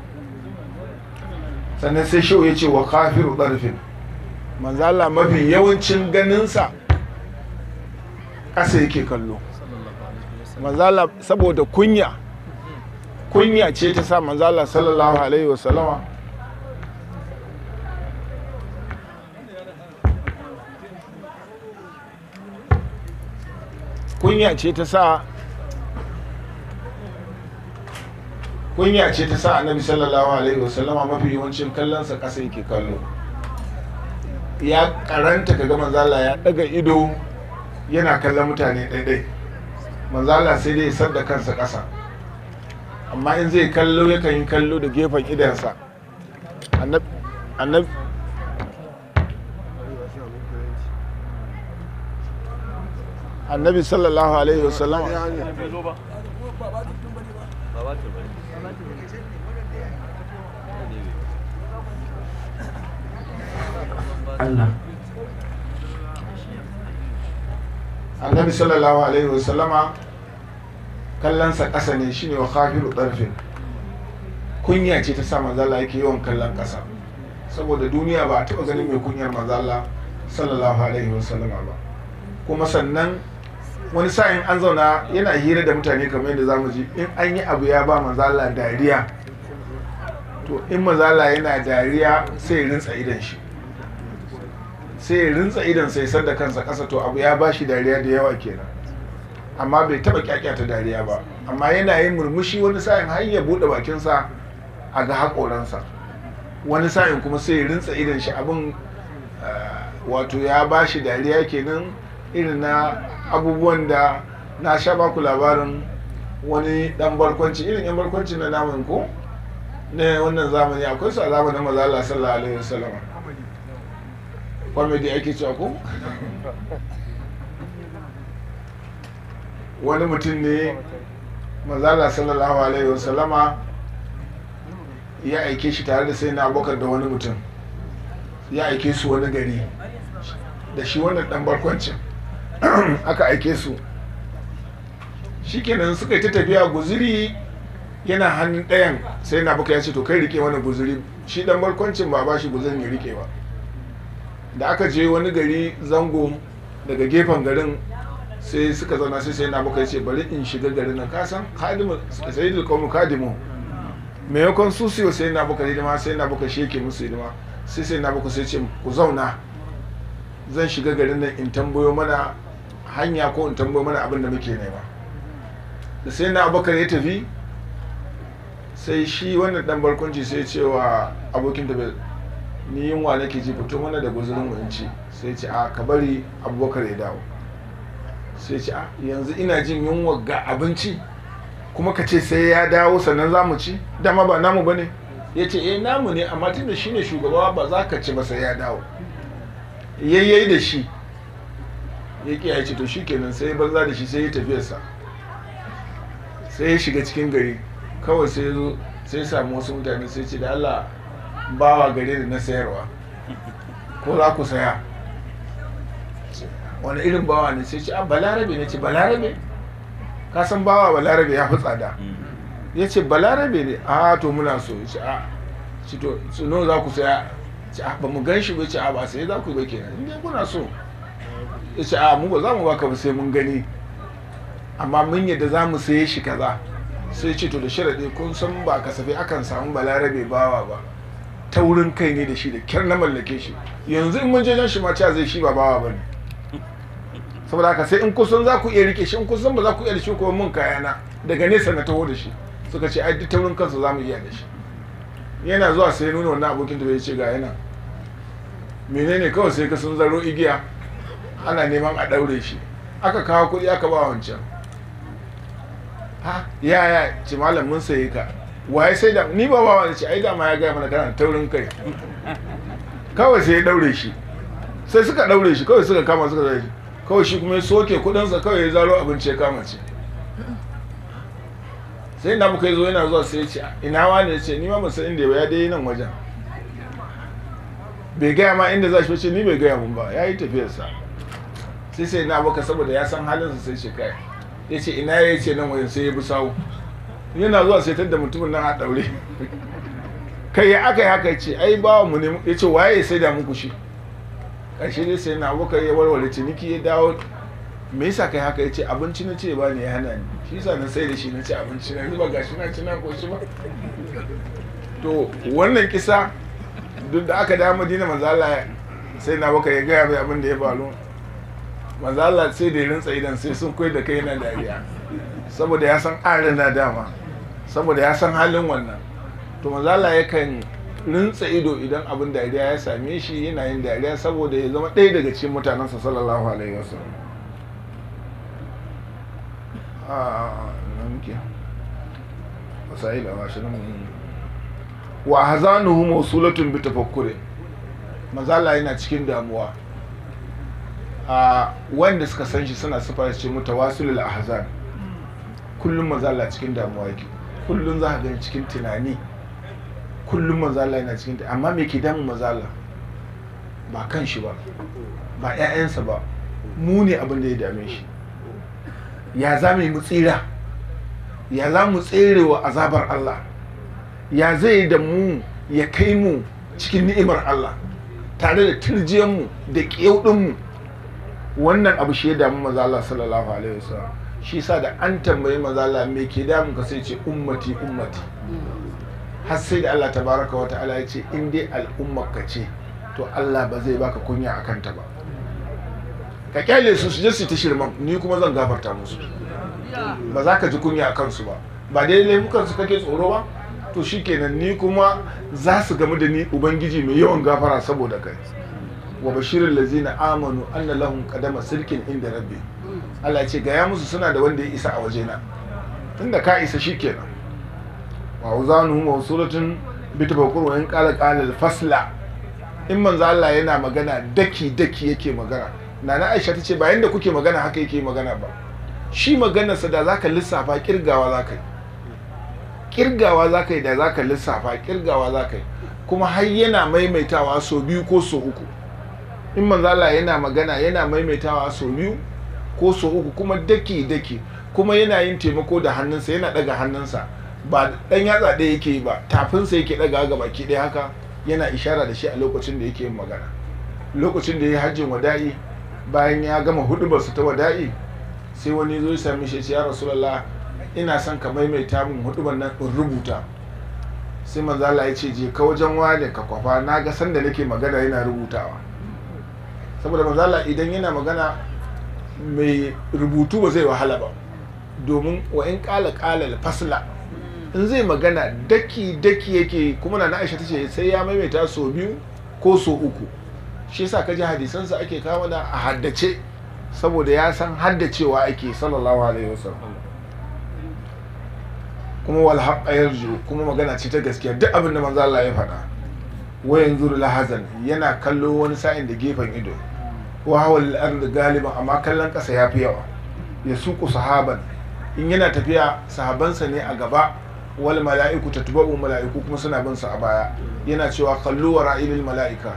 Sannan sai shehu ya ce wa kafiru ɗarfin, manzala mafi yawancin ganinsa ƙasa yake kallo. Manzala saboda kunya ce ta sa manzala sallallahu alaihi wasallama kunya ce ta sa annabi sallallahu alaihi wasallama mafi yawancin kallonsa ƙasa yake kallo. Ya karanta kaga manzala ya daga ido yana kallon mutane ɗaiɗai, manzala sai dai isar da kansa ƙasa. amma in zai kallo yakan yi kallo da gefen idansa. Annabi sallallahu alaihi wasallam Annabi sallallahu alaihi wasallama kallonsa ƙasa ne shine wa khafiru ɗarfin. Kunya ce ta sa manzala yake yawan kallon ƙasa, saboda duniya ba a taɓa ganin mai kunyar manzala sallallahu alaihi wasallama ba. Kuma sannan wani sa'in an zauna yana hira da mutane kamar yadda zamu ji, in an yi abu ya ba manzala dariya, to in manzala yana dariya sai ya rintsa idan shi, sai ya rintsa idan sai sar da kansa ƙasa, to abu ya ba shi dariya da yawa kenan. Amma bai taba kyakyata dariya ba, amma yana yin murmushi wani sa'in har ya bude bakinsa a ga haƙoransa, wani sa'in kuma sai ya rintsa idan shi, abin wato ya ba shi dariya kenan. Irin na abubuwan da na sha baku labarin wani dan barkwanci, irin yan barkwanci na namun ko na wannan zamani, akwai su a zamanin manzo Allah sallallahu alaihi wasallam, comedy ake cewa ko. Wani mutum ne manzo Allah sallallahu alaihi wasallama ya aike shi tare da sai na Abubakar da wani mutum, ya aike su wani gari da shi wannan dan barkwancin aka aike su. Shikenan suka yi ta tafiya, guzuri yana hannun ɗayan, sai na Abubakar ya ce to kai rike wani guzuri, shi dan barkwancin ba ba shi guzurin ya rike ba. Da aka je wani gari zango daga gefen garin, sai suka zauna, sai na Abubakar ya ce bari in shiga garin nan, kasan khadimu sayyidul qawm khadimu, me yakon su siyo sai na Abubakar hidima, sai na Abubakar sheke musu hidima. Sai na Abubakar sai ce ku zauna, zan shiga garin nan in tambayo mana hanya ko in tambayo mana abin da muke nema. Da sai na Abubakar ya tafi, sai shi wannan dan barkwanci sai ya ce wa abokin da ni yunwa nake ji, fito mana da guzurin mu in ci. Sai ya ce a ka bari Abubakar ya dawo. Sai ce a yanzu ina jin yunwa ga abinci kuma ka ce sai ya dawo sannan za mu ci, dama ba namu ba ne? Ya ce eh namu ne, amma tun da shi ne shugaba ba za ka ci ba sai ya dawo. Yayyai da shi ya ƙi ya ce to shi kenan, sai ya banza da shi, sai ya tafiyarsa, sai ya shiga cikin gari. Kawai sai ya zo sai ya samu wasu mutane, sai ce da Allah bawa gare da na sayarwa, ko za ku saya? Wani irin bawa ne? Sai ce a balarabe ne. Ce balarabe? Ka san bawa balarabe ya fi tsada. Ya ce balarabe ne. A to muna so. Ya ce a ci to nawa za ku saya? Ce a ba mu gan shi ba. Ce a ba sai za ku yi ba kenan, inda kuna so. Ya ce a mu ba za mu baka ba sai mun gani, amma mun yadda za mu saye shi kaza. Sai ce to da sharaɗi, kun san ba kasafai akan samu balarabe bawa ba, taurin kai ne da shi, da kyar na mallake shi. Yanzu in mun je jan shi ma cewa zai shi ba bawa ba ne. Saboda haka sai in kusan za ku iya rike shi, in kusan ba za ku iya da shi ko mun kayana daga nesa na taho da shi. Suka ce ai duk taurin kansu za mu iya da shi. Yana zuwa sai nuna wannan abokin da bai ce ga yana menene, kawai sai ka sun zaro igiya ana neman a daure shi. Aka kawo kuɗi aka ba wancan. Ha ya ce malam mun saye ka. Waye sai da ni ba bawa ce ai dama ya gaya mana kana taurin kai. Kawai sai ya daure shi, sai suka daure shi, kawai suka kama suka zai shi, kawai shi kuma ya soke kudinsa, kawai ya zaro abinci ya kama ce. Sai na muka zo yana zuwa sai ya ce ina wani? Ya ce ni ma musan inda ya dai nan wajen, bai gaya ma inda za shi ce ni bai gaya mun ba, ya yi tafiyarsa. Sai na baka saboda ya san halinsa sai ce kai, ya ce ina ya ce nan wajen, sai ya bi sawu. Yana zuwa sai tadda mutumin nan a daure. Kai ya aka yi haka? Ya ce ai bawa mu ne. Ya ce waye sai da muku shi? Ƙarshe dai sai na Abubakar ya warware ciniki ya dawo. Me yasa kai haka? Ya ce abinci na ce ba ne ya hana ni, shi yasa na sai da shi na ce abinci na zuba gashi na ci na koshi ba. To wannan kisa duk da aka dawo Madina, manzo Allah sai na Abubakar ya gaya mai abin da ya faru. Manzo Allah sai da ya rintsa idan sai sun koyi da kai yana dariya, saboda ya san arin na dama, saboda ya san halin wannan. To manzo Allah yakan rintsa ido idan abin dariya ya same shi, yana yin dariya saboda ya zama ɗaya daga cikin mutanensa sallallahu alaihi wasallam. masail a washirin wa hazanuhu mawsulatun bi tafakkurin mazala yana cikin damuwa. A wanda suka san shi suna sifar ce mutawasilul ahzan, kullum mazala cikin damuwa yake, kullum za ka gani cikin tunani, kullum mazala yana cikin amma me ke damun mazala ba kan shi ba, ba 'ya'yansa ba, mu ne abin da ya dame shi. Ya za mu yi mu tsira, ya za mu tsere wa azabar Allah, ya zai da mu ya kai mu cikin ni'imar Allah tare da turjiyanmu da ƙiyauɗinmu. Wannan abu shi ya damu maza Allah sallallahu alaihi wasallam. Shi sa da an tambayi maza Allah me ke damun ka sai ce ummati ummati, har sai da Allah tabaraka wa ta'ala ya ce in dai al'ummar ka ce to Allah ba zai baka kunya akan ta ba. Ka kyale su je su ta shirman, ni kuma zan gafarta musu, ba za ka ji kunya a kansu ba. Ba dai laifukan su kake tsoro ba, to shikenan ni kuma za su gamu da ni ubangiji mai yawan gafara saboda kai. Wa bashirin lazina amanu anna lahum qadama sirkin inda rabbi. Allah ce gaya musu suna da wanda ya isa a wajena, tunda ka isa shikenan. Wa uzanu mawsulatun bi tafakkur wa in qala al-fasla. In manzo Allah yana magana daki daki yake magana. Nana Aisha tace ba yanda kuke magana haka yake magana ba. Shi maganarsa da zaka lissafa kirgawa zaka yi. Kirgawa zaka yi da zaka lissafa kirgawa zaka yi. Kuma har yana maimaitawa so biyu ko so uku. In manzo Allah yana magana yana maimaitawa so biyu ko so uku, kuma daki daki, kuma yana yin taimako da hannunsa, yana daga hannunsa ba dan yatsa ɗaya yake yi ba, tafinsa yake daga ga baki ɗaya haka, yana ishara da shi a lokacin da yake yin magana. Lokacin da ya hajjin wada'i, bayan ya gama hudubarsa ta wada'i, sai wani zo ya same shi ya ce ya Rasulullah ina son ka maimaita min hudubar nan in rubuta. Sai manzo Allah ya ce je ka wajen wani ka kwafa, na ga sanda nake magana yana rubutawa. Saboda manzo Allah idan yana magana mai rubutu ba zai wahala ba, domin wa in qala al-fasla, in zai magana daki daki yake. Kuma na Aisha tace sai ya maimaita so biyu ko so uku. Shi yasa kaji hadisansa ake kawo da a haddace, saboda ya san haddacewa ake sallallahu alaihi wasallam. Kuma wal haqqa yarju, kuma magana ce ta gaskiya duk abin da manzo Allah ya faɗa. Wa yanzuru lahazan, yana kallo wani sa'in da gefen ido. Wa hawal al-ard galiban, amma kallon kasa yafi yawa. Ya suku sahaban, in yana tafiya sahabansa ne a gaba, wal mala'iku tatba'u, mala'iku kuma suna bin sa a baya. Yana cewa kallu wa ra'ilil mala'ika,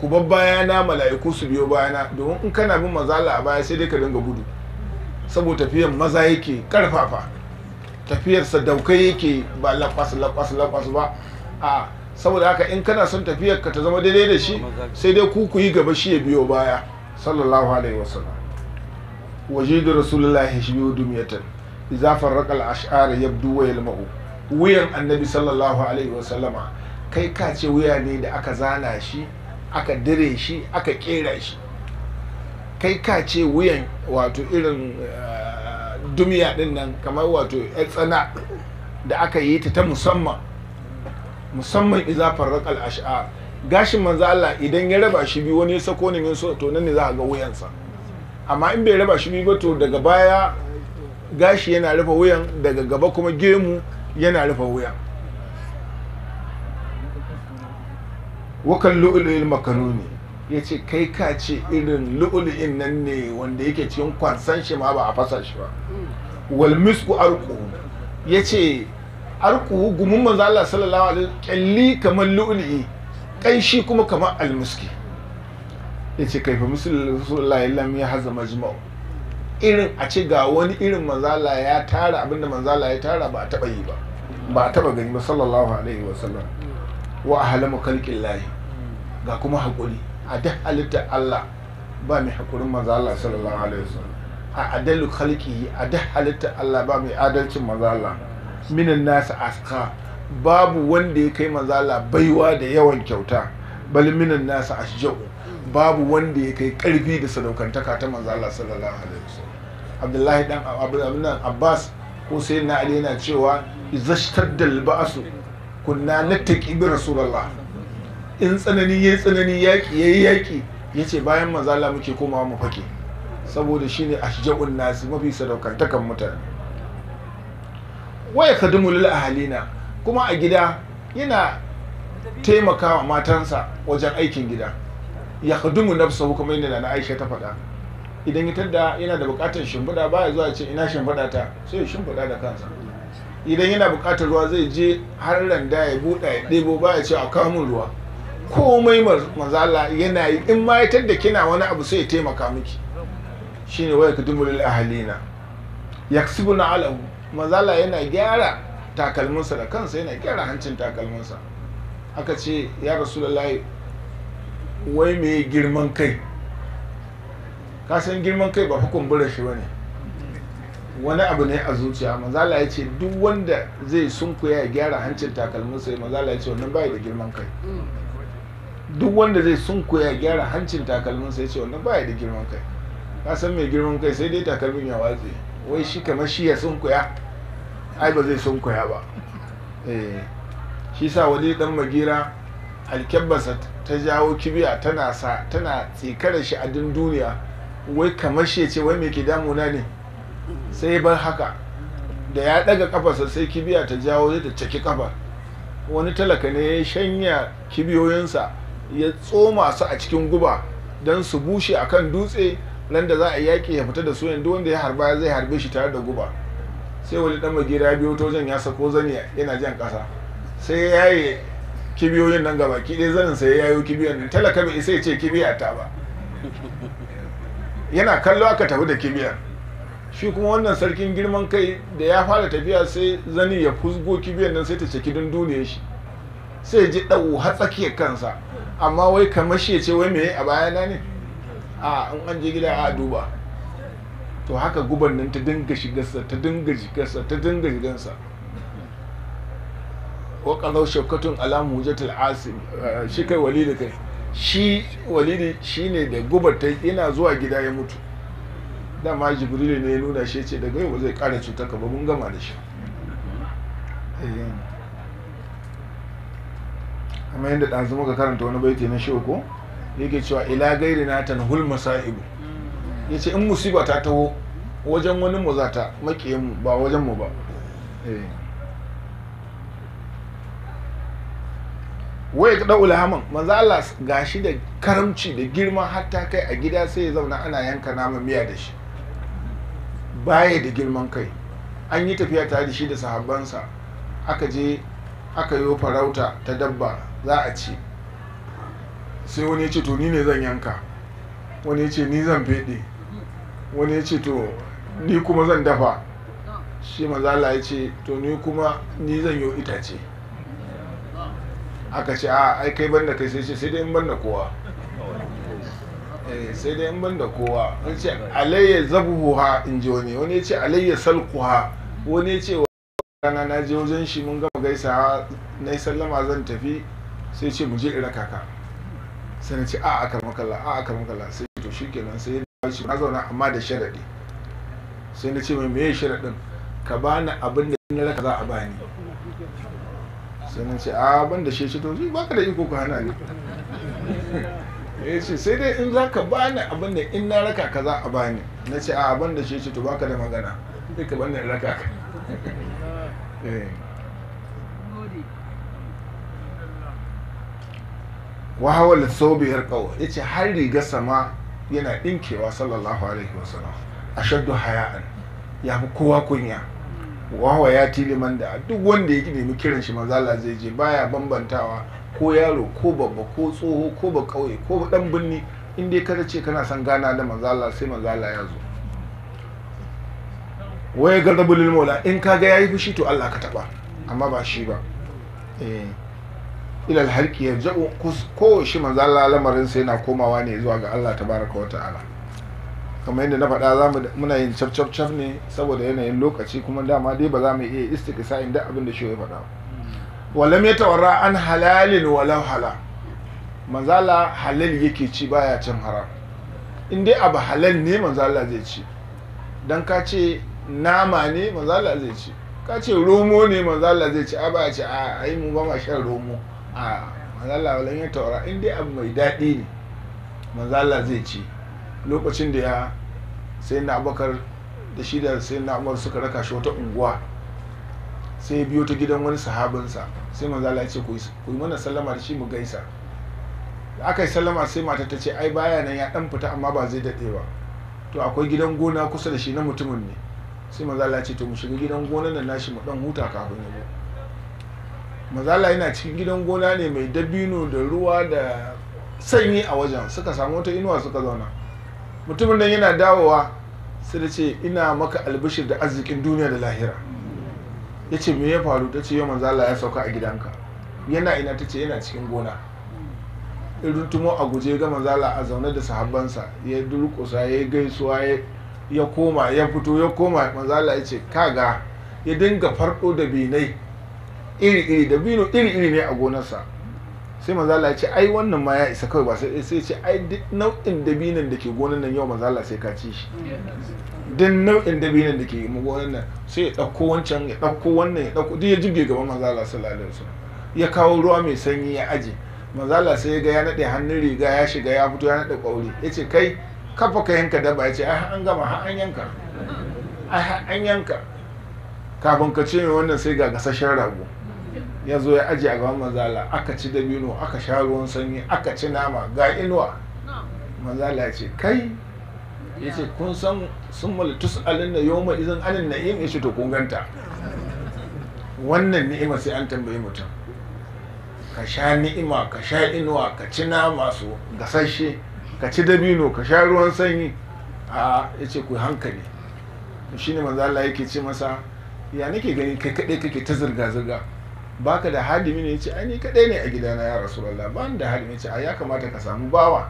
ku bar bayana mala'iku su biyo bayana. Domin in kana bin manzo Allah a baya sai dai ka dinga gudu, saboda tafiyan maza yake karfafa, tafiyar sadaukai yake, ba lakwas ba. A saboda haka in kana son tafiyar ka ta zama daidai da shi, sai dai ku yi gaba shi ya biyo baya sallallahu alaihi wasallam. Wajidu rasulullahi shibiyu dumiyatan idza farraqa al-ash'ar yabdu wa yalma'u. Wuyan annabi sallallahu alaihi wasallama kai ka ce wuya ne da aka zana shi, aka dire shi, aka kera shi. Kai ka ce wuyan wato irin dumiya din nan, kamar wato yar tsana da aka yi ta musamman idza farraqa al-ash'ar. Gashin manzo Allah idan ya raba shi biyu, wani ya sako ne min so, to nan ne za a ga wuyansa. Amma in bai raba shi biyu ba, to daga baya gashi yana rufe wuyan, daga gaba kuma gemu yana rufe wuyan. Wakan lu'lu'il makanuni, yace kai ka ce irin lu'lu'in nan ne wanda yake cikin kwansan shi ma ba a fasa shi ba. Wal misku arqu, yace arqu gumun manzo Allah sallallahu alaihi wasallam kalli kamar lu'lu'i, kanshi kuma kamar almiski. Yace kaifa rasulullahi lam ya haza majma'u, irin a ce ga wani irin manzo Allah ya tara abinda manzo Allah ya tara ba a taba yi ba, ba a taba gani ba sallallahu alaihi wasallam. Wa ahlamu khalqillahi, ga kuma hakuri a duk halittar Allah ba mai hakurin manzo Allah sallallahu alaihi wasallam. A adalu khalqihi, a duk halittar Allah ba mai adalcin manzo Allah. Minan nasu aska, babu wanda ya kai manzo Allah baiwa da yawan kyauta. Bal minan nasu ashja'u, babu wanda ya kai karfi da sadaukantaka ta manzo Allah sallallahu alaihi wasallam. Abdullahi dan Abbas ko sai na Ali yana cewa izashtaddal ba'su kunna nattaqi bi rasulullah. In tsanani yayi tsanani, yaki yayi yaki, yace bayan manzo Allah muke komawa mu fake, saboda shine ashja'un nasi, mafi sadaukantakan mutane. waya khadimu lil ahalina, kuma a gida yana taimakawa matansa wajen aikin gida. Ya khadimu nafsahu, kuma yadda na Aisha ta faɗa, idan ya tadda yana da buƙatar shimfiɗa baya zuwa ce ina shimfiɗa ta, sai ya shimfiɗa da kansa. Idan yana buƙatar ruwa zai je har randa ya buɗa ya ɗebo, baya ce a kawo min ruwa. Komai mazala yana yi, in ma ya tadda kina wani abu sai ya taimaka miki. Shine waya khadimu lil ahalina yaksibuna alahu, mazala yana gyara takalminsa da kansa, yana gyara hancin takalminsa. Aka ce ya rasulullahi, wai me girman kai? Ka san girman kai ba hukumbura shi bane, wani abu ne a zuciya. Mazala ya ce duk wanda zai sunkuya ya gyara hancin takalminsa, mazala ya ce wannan bai da girman kai. Duk wanda zai sunkuya ya gyara hancin takalminsa, ya ce wannan bai da girman kai. Ka san mai girman kai sai dai takalmin ya watse, wai shi kamar shi ya sunkuya, ai ba zai sunkuya ba. Shi sa wani dan magira alkyabbasa ta jawo kibiya tana tsikar shi a duniya, wai kamar shi ya ce wai me ke damuna ne, sai bar haka. Da ya daga kafarsa sai kibiya ta jawo zai ta caki kafa. Wani talaka ne ya shanya kibiyoyinsa ya tsoma su a cikin guba don su bushe akan dutse, nan da za a yaƙi ya fita da su, yanzu wanda ya harba zai harbe shi tare da guba. Sai wani dan magira ya biyo ta wajen, ya sako zani yana jan ƙasa, sai ya yaye kibiyoyin nan gaba ki ɗaya, zanin sai ya yayo kibiyan nan. Talaka bai isa ya ce kibiya ta ba, yana kallo aka tafi da kibiyar. Shi kuma wannan sarkin girman kai da ya fara tafiya sai zani ya fusgo kibiyar nan sai ta caki dunduniyar shi, sai ji ɗau har tsakiyar kansa. Amma wai kamar shi ya ce wai me a bayana ne, a in an je gida a duba. To haka guban nan ta dinga shigarsa, ta dinga shigarsa, ta dinga shigarsa. Wa qadaw shawkatun ala mujatil asim, shi kai walidi kai, shi walidi shine da gubar ta yana zuwa gida ya mutu. Dama Jibrilu ne ya nuna shi, ce daga yau zai ƙara cutar ka ba, mun gama da shi. Amma yadda ɗazu muka karanta wani baiti na shi ko yake cewa ila gairi na tanhul masaibu, yace in musiba ta taho wajen wani mu za ta makiyin mu, ba wajen mu ba. Wai ka dau ilhaman, manzo Allah gashi da karamci da girma, hatta kai a gida sai ya zauna ana yanka naman miya da shi, baya da girman kai. An yi tafiya tare da shi da sahabbansa, aka je aka yi farauta ta dabba za a ci, sai wani ya ce to ni ne zan yanka, wani ya ce ni zan feɗe, wani ya ce to ni kuma zan dafa. Shi manzo Allah ya ce to ni kuma ni zan yi itace. Aka ce a ai kai banda kai, sai ce sai dai in banda kowa, sai dai in banda kowa. Wani ce alayya zabuha, in ji wani ya ce alayya salquha, wani ya ce rana na je wajen shi mun gama gaisawa na yi sallama zan tafi, sai ce mu je in raka ka. Sai na ce a aka makalla, sai to shikenan, sai ya shi na zauna amma da sharadi. Sai na ce mai meye sharadin? Ka bani abin da na raka za a bani. Sai na ce a ban da shi, to shi baka da iko ka hana ni. Ya ce sai dai in za ka bani abin da in na raka ka za a bani. Na ce a ban da shi, to baka da magana, sai ka bani raka ka. Wahawar saubi yarqaw, yace har riga sama yana dinkewa sallallahu alaihi wasallam. Ashaddu haya'an, ya fi kowa kunya. Wahawa ya tiliman da duk wanda ya nemi kiran shi manzo Allah zai je, baya bambantawa ko yaro ko babba ko tsoho ko ba kauye ko dan binni, in dai kada ce kana son gana da manzo Allah sai manzo Allah ya zo. Waye gardabul lil maula, in kaga yayi fushi to Allah ka taba, amma ba shi ba. Ilal harki yarja'u, ko shi manzo Allah lamarin sai yana komawa ne zuwa ga Allah tabaraka wa ta'ala. Kamar yadda na faɗa muna yin cap ne saboda yanayin lokaci, kuma dama dai ba za mu iya istiqsa'in da abin da shi ya faɗa. Walam yatawarra an halalin walau hala, manzo Allah halal yake ci, baya cin haram. In dai abu halal ne manzo Allah zai ci. Dan ka ce nama ne manzo Allah zai ci, ka ce romo ne manzo Allah zai ci, a ba ci a ai mu ba ma shan romo. A manzo Allah walam yatawarra, in dai abu mai daɗi ne manzo Allah zai ci. Lokacin da ya sai na Abubakar da shi da sai na Umar suka raka shi wata unguwa, sai ya biyo ta gidan wani sahabinsa, sai manzo Allah ya ce ku yi mana sallama da shi mu gaisa. Da aka yi sallama sai matar ta ce ai baya nan ya dan fita amma ba zai dade ba, to akwai gidan gona kusa da shi na mutumin ne. Sai manzo Allah ya ce to mu shiga gidan gonan nan nashi mu dan huta kafin ya zo. Manzo Allah yana cikin gidan gona ne mai dabino da ruwa da sanyi a wajen, suka samu wata inuwa suka zauna. Mutumin nan yana dawowa sai da ce ina maka albishir da arzikin duniya da lahira. Ya ce me ya faru? Ta ce yau manzo Allah ya sauka a gidanka. Yana ina? Ta ce yana cikin gona. Irin tumo a guje ga manzo Allah a zaune da sahabbansa, ya durƙusa ya gaisuwa ya koma ya fito ya koma. Manzo Allah ya ce kaga, ya dinga farɗo da binai iri-iri, da bino iri-iri ne a gonarsa. Sai manzo Allah ya ce ai wannan ma ya isa kawai, ba sai ya ce ai duk nau'in dabinan da ke gonar nan yau manzo Allah sai ka ci shi. Duk nau'in dabinan da ke gonar nan sai ya ɗauko wancan ya ɗauko wannan ya ɗauko, duk ya jibge gaban manzo Allah sallallahu alaihi wasallam. Ya kawo ruwa mai sanyi ya aje. Manzo Allah sai ya ga ya naɗe hannun riga ya shiga ya fito ya naɗe ƙauri. Ya ce kai kafa ka yanka dabba. Ya ce ai an gama har an yanka, ai an yanka. Kafin ka ce mai wannan sai ga gasashen rago ya zo ya ajiye a gaban manzo Allah. Aka ci dabino, aka sha ruwan sanyi, aka ci nama ga inuwa. Manzo Allah ya ce kai, ya ce kun san sun malitus alin da yawma izin anin na'im. Ya ce to kun ganta wannan ni'ima sai an tambayi mutum. Ka sha ni'ima, ka sha inuwa, ka ci nama su gasashe, ka ci dabino, ka sha ruwan sanyi. Ya ce ku hankali. Shi ne manzo Allah yake ce masa ya nake gani kai kaɗai kake ta zirga-zirga, baka da hadimi ne? Ya ce ai ni kaɗai ne a gidana ya Rasulullah, ba ni da hadimi. Ya ce ai ya kamata ka samu bawa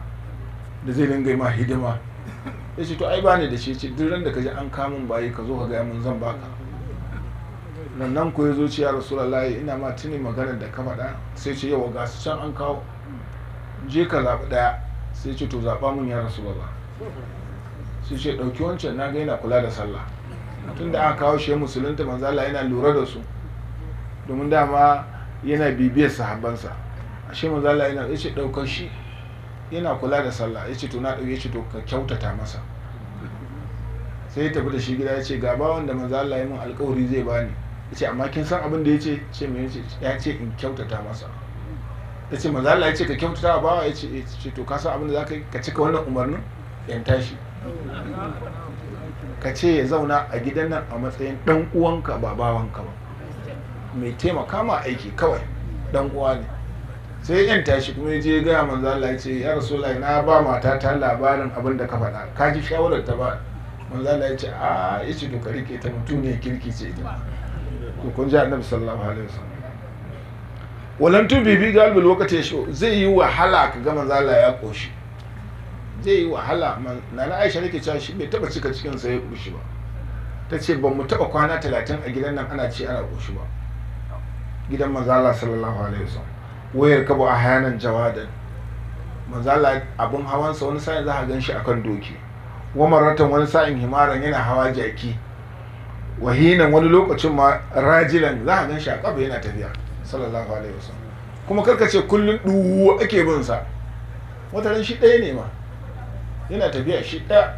da zai dinga ma hidima. Ya ce to ai bani da shi. Ya ce duk ran da ka ji an kamun bayi ka zo ka gaya mun zan baka. Nan ko ya zo ce ya Rasulullah ina ma tuni maganar da ka faɗa. Sai ce yawa ga su can an kawo, je ka zaɓi ɗaya. Sai ce to zaɓa mun ya Rasulullah. Sai ce ɗauki wancan, na ga yana kula da sallah. Tun da aka kawo shi musulunta manzo Allah yana lura da su, domin dama yana bibiyar sahabbansa. Ashe manzo Allah yana, ya ce ɗaukar shi yana kula da sallah. Ya ce to na ɗauke shi, to ka kyautata masa. Sai ya tafi da shi gida. Ya ce ga bawan da manzo Allah ya min alƙawari zai bani. Ya ce amma kin san abin da ya ce me? Ya ce in kyautata masa. Ya ce manzo Allah ya ce ka kyautata wa bawa? Ya ce to ka san abin da za ka yi, ka cika wannan umarnin? Yan tashi ka ce ya zauna a gidan nan a matsayin ɗan uwanka ba bawanka ba, mai taimaka ma aiki kawai, ɗan uwa ne. Sai yan tashi kuma ya je gaya manzo Allah. Ya ce ya Rasulullahi na ba mata ta labarin abin da ka faɗa, ka ji shawarar ta ba? Manzo Allah ya ce ya ce to ka rike ta, mutum ne kirki ce ita. To kun ji Annabi sallallahu alaihi wasallam. Walan tu bibi galibin lokaci ya shi zai yi wahala ka ga manzo Allah ya koshi, zai yi wahala. Nana Aisha nake cewa shi bai taba cika cikin sa ya koshi ba. Ta ce ba mu taba kwana 30 a gidan nan ana ci ana koshi ba, gidan manzo Allah sallallahu alaihi wasallam. Wayar kabo a hayanan jawadan, manzo Allah abun hawansa wani sa'in za ka gan shi akan doki, wa maratan wani sa'in himaran yana hawa jaki, wahinan wani lokacin ma rajilan za ka gan shi a kafa yana tafiya sallallahu alaihi wasallam. Kuma karka ce kullun duwu ake bin sa, wata ran shi ɗaya ne ma yana tafiya shi ɗaya,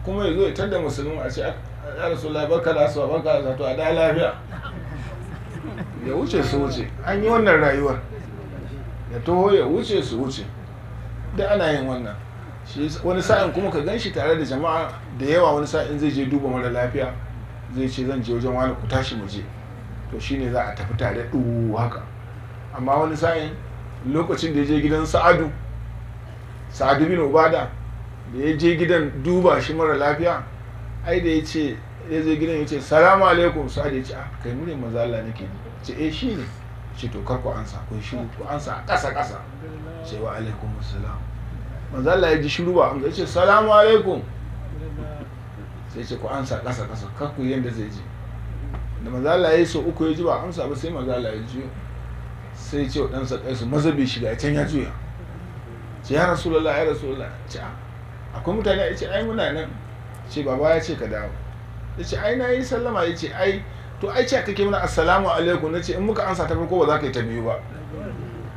kuma ya zo ya tada musulmi a ce ya Rasulullah barka da asuwa, barka da to a da lafiya, ya wuce su wuce. An yi wannan rayuwar, ya taho ya wuce su wuce, da ana yin wannan. Shi wani sa'in kuma ka gan shi tare da jama'a da yawa. Wani sa'in zai je duba mara lafiya, zai ce zan je wajen wani, ku tashi mu je, to shine za a tafi tare haka. Amma wani sa'in lokacin da ya je gidan Sa'adu bin Ubada, da ya je gidan duba shi mara lafiya, ai da ya ce ya je gidan ya ce salamu alaikum. Sa'ad ya ce kai mu ne manzo Allah nake ji. Ce shi ne. Ce to kar ku ansa, ku shiru, ku ansa a ƙasa ce wa alaikum assalam. Manzo Allah ya ji shiru ba an ga, ce salamu alaikum. Sai ce ku ansa ƙasa kar ku yanda zai ji. Da manzo Allah ya yi so uku ya ji ba amsa ba, sai manzo Allah ya ji, sai ce wa ɗansa Kaisu maza bai shiga, can ya juya. Ce ya Rasulullah ce akwai mutane? Ya ce ai muna nan. Ce baba ya ce ka dawo. Ya ce ai na yi sallama. Ya ce ai to ai ce kake mana assalamu alaikum. Na ce in muka ansa ta farko ba za ka yi ta biyu ba,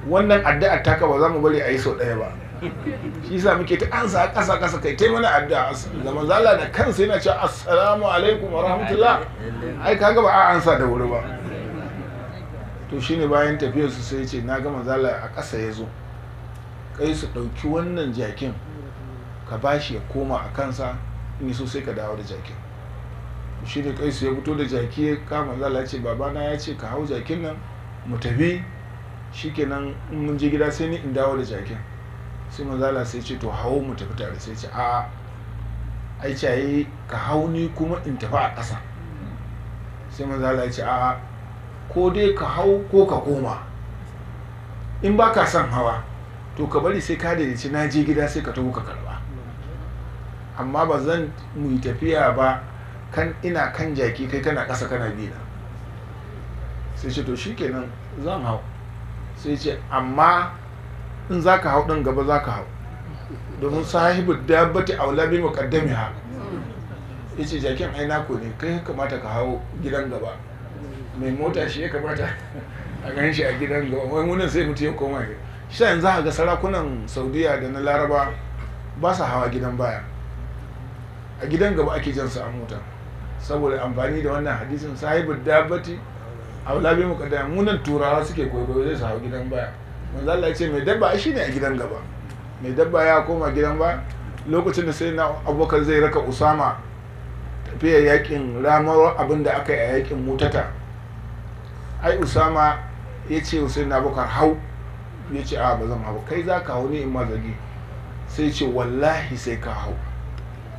wannan addu'ar taka ba za mu bari a yi sau ɗaya ba. Shi yasa muke ta ansa ƙasa kai ta mana addu'a. Da manzo Allah da kansa yana cewa assalamu alaikum wa rahmatullah, ai kaga ba a ansa da wuri ba. to shine bayan tafiyarsu sai ce na ga manzala a ƙasa ya zo, kai su ɗauki wannan jakin ka bashi ya koma a kansa, in so sai ka dawo da jakin. Shi ne kai su ya fito da jaki ya kama manzala, ce babana ya ce ka hau jakin nan mu tafi, shikenan in mun je gida sai ni in dawo da jakin. Sai manzala sai ce to hau mu tafi tare, sai ce a ai ce ka hau ni kuma in tafi a ƙasa. Sai manzala ya ce a ko dai ka hau ko ka koma, in ba ka son hawa to ka bari sai ka daidaici na je gida sai ka taho ka karba, amma ba zan mu yi tafiya ba kan ina kan jaki kai kana ƙasa kana bi na. Sai ce to shikenan zan hau. Sai ce amma in za ka hau ɗin gaba za ka hau, domin sahibu dabbati aula bi muqaddamiha. Yace jakin ai nako ne, kai ya kamata ka hau gidan gaba, mai mota shi ya kamata a gan shi a gidan gaba, wai munan sai mutum ya koma. Shi yanzu za a ga sarakunan Saudiya da na Laraba ba sa hawa gidan baya, a gidan gaba ake jan su a mota, saboda amfani da wannan hadisin sahibu dabbati aula bi muqaddamiha. Munan turawa suke koyo zai su hau gidan baya, manzo Allah ya ce mai dabba shi ne a gidan gaba, mai dabba ya koma gidan baya. Lokacin da sai na Abubakar zai raka Usama tafiya yakin ramar abin da aka yi a yakin Mutata, ai Usama ya ce sai na Abubakar hau, ya ce a ba zan hau, kai za ka hau ne in mazagi. Sai ce wallahi sai ka hau.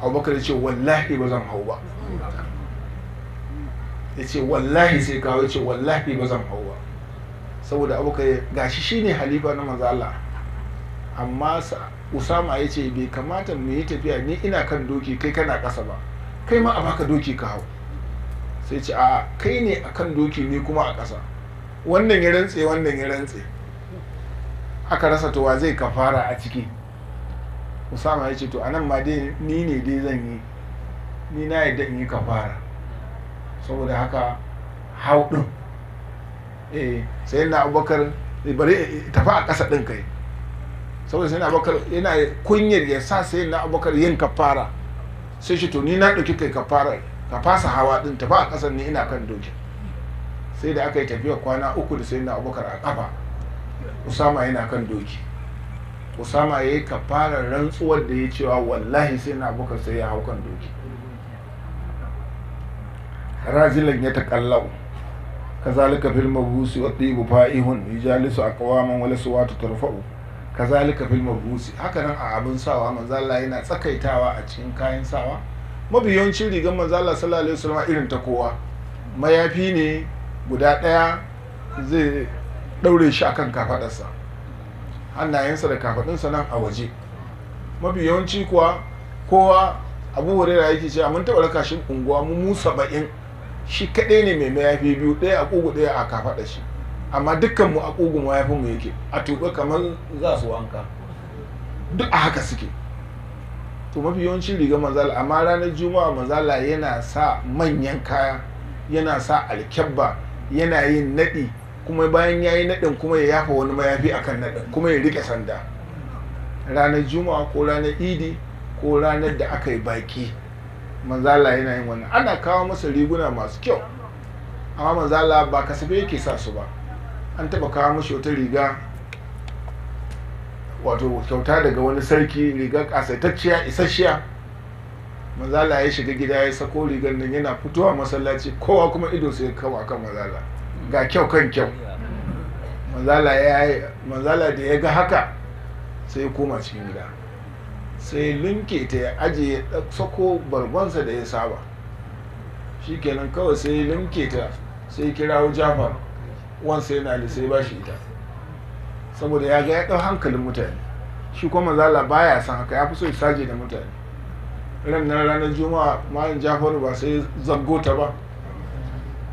Abubakar ya ce wallahi ba zan hau ba, ya ce wallahi sai ka hau, ya ce wallahi ba zan hau ba. Saboda Abubakar gashi shine halifa na manzo Allah, amma Usama ya ce bai kamata mu yi tafiya ni ina kan doki kai kana ƙasa ba, kai ma a baka doki ka hau. Sai ce a kai ne akan doki ni kuma a ƙasa, wannan ya rantse wannan ya rantse, aka rasa to wa zai kafara a ciki. Usama ya ce to anan ma dai ni ne dai zan yi, ni na yadda in yi kafara, saboda haka hau ɗin. Sai na Abubakar bari tafi a ƙasa ɗin kai, saboda sai na Abubakar yana kunyar ya sa sai na Abubakar yin kafara. Sai shi to ni na ɗauki kai kafara, ka fasa hawa ɗin tafi a ƙasar ni ina kan doki. Sai da aka yi tafiya kwana 3 da sai na Abubakar a ƙafa, Usama yana kan doki. Usama ya yi kafarar rantsuwar da ya cewa wallahi sai na Abubakar sai ya hau kan doki. Rajilan ya taƙallau kazalika fil mabusi wa tibu fa'ihun yujalisu aqwaman wala suwatu tarfa'u. Kazalika fil mabusi, haka nan a abin sawa manzo Allah yana tsakaitawa a cikin kayan sawa. Mabiyancin rigar manzo Allah sallallahu alaihi wasallam irin ta kowa, mayafi ne guda ɗaya zai ɗaure shi akan kafaɗarsa, hannayensa da kafaɗinsa nan a waje. Mabiyanci kuwa kowa, Abu Hurairah yake cewa mun taɓa raka shi unguwa mu 70, shi kaɗai ne mai mayafi biyu, ɗaya a ƙugu ɗaya a kafaɗa shi, amma dukkan mu a ƙugun mayafin mu yake a tuɓe kamar za su wanka, duk a haka suke. To mafi yawancin riga manzala, amma ranar Juma'a manzala yana sa manyan kaya, yana sa alkyabba, yana yin naɗi, kuma bayan ya yi naɗin kuma ya yafa wani mayafi akan naɗin, kuma ya riƙe sanda. Ranar Juma'a ko ranar Idi ko ranar da aka yi baki, manzala yana yin wannan. Ana kawo masa riguna masu kyau, amma manzala ba kasafe yake sa su ba. An taba kawo mashi wata riga, wato kyauta daga wani sarki, riga kasaitacciya isasshiya. Manzala ya shiga gida ya sako rigar nan, yana fitowa masallaci kowa kuma ido sai ya kawo akan manzala, ga kyau kan kyau. Manzala da ya ga haka sai ya koma cikin gida, sai linke ta ya ajiye ya sako barbansa da ya saba. Shikenan kawai sai ya linke ta, sai ya kirawo Jafar wansa yana da, sai ba shi ita, saboda ya ga ya ɗau hankalin mutane. Shi kuma manzala baya san haka, ya fi so ya saje da mutane. Ranar Juma'a malam Jafaru ba sai zabgo ta ba,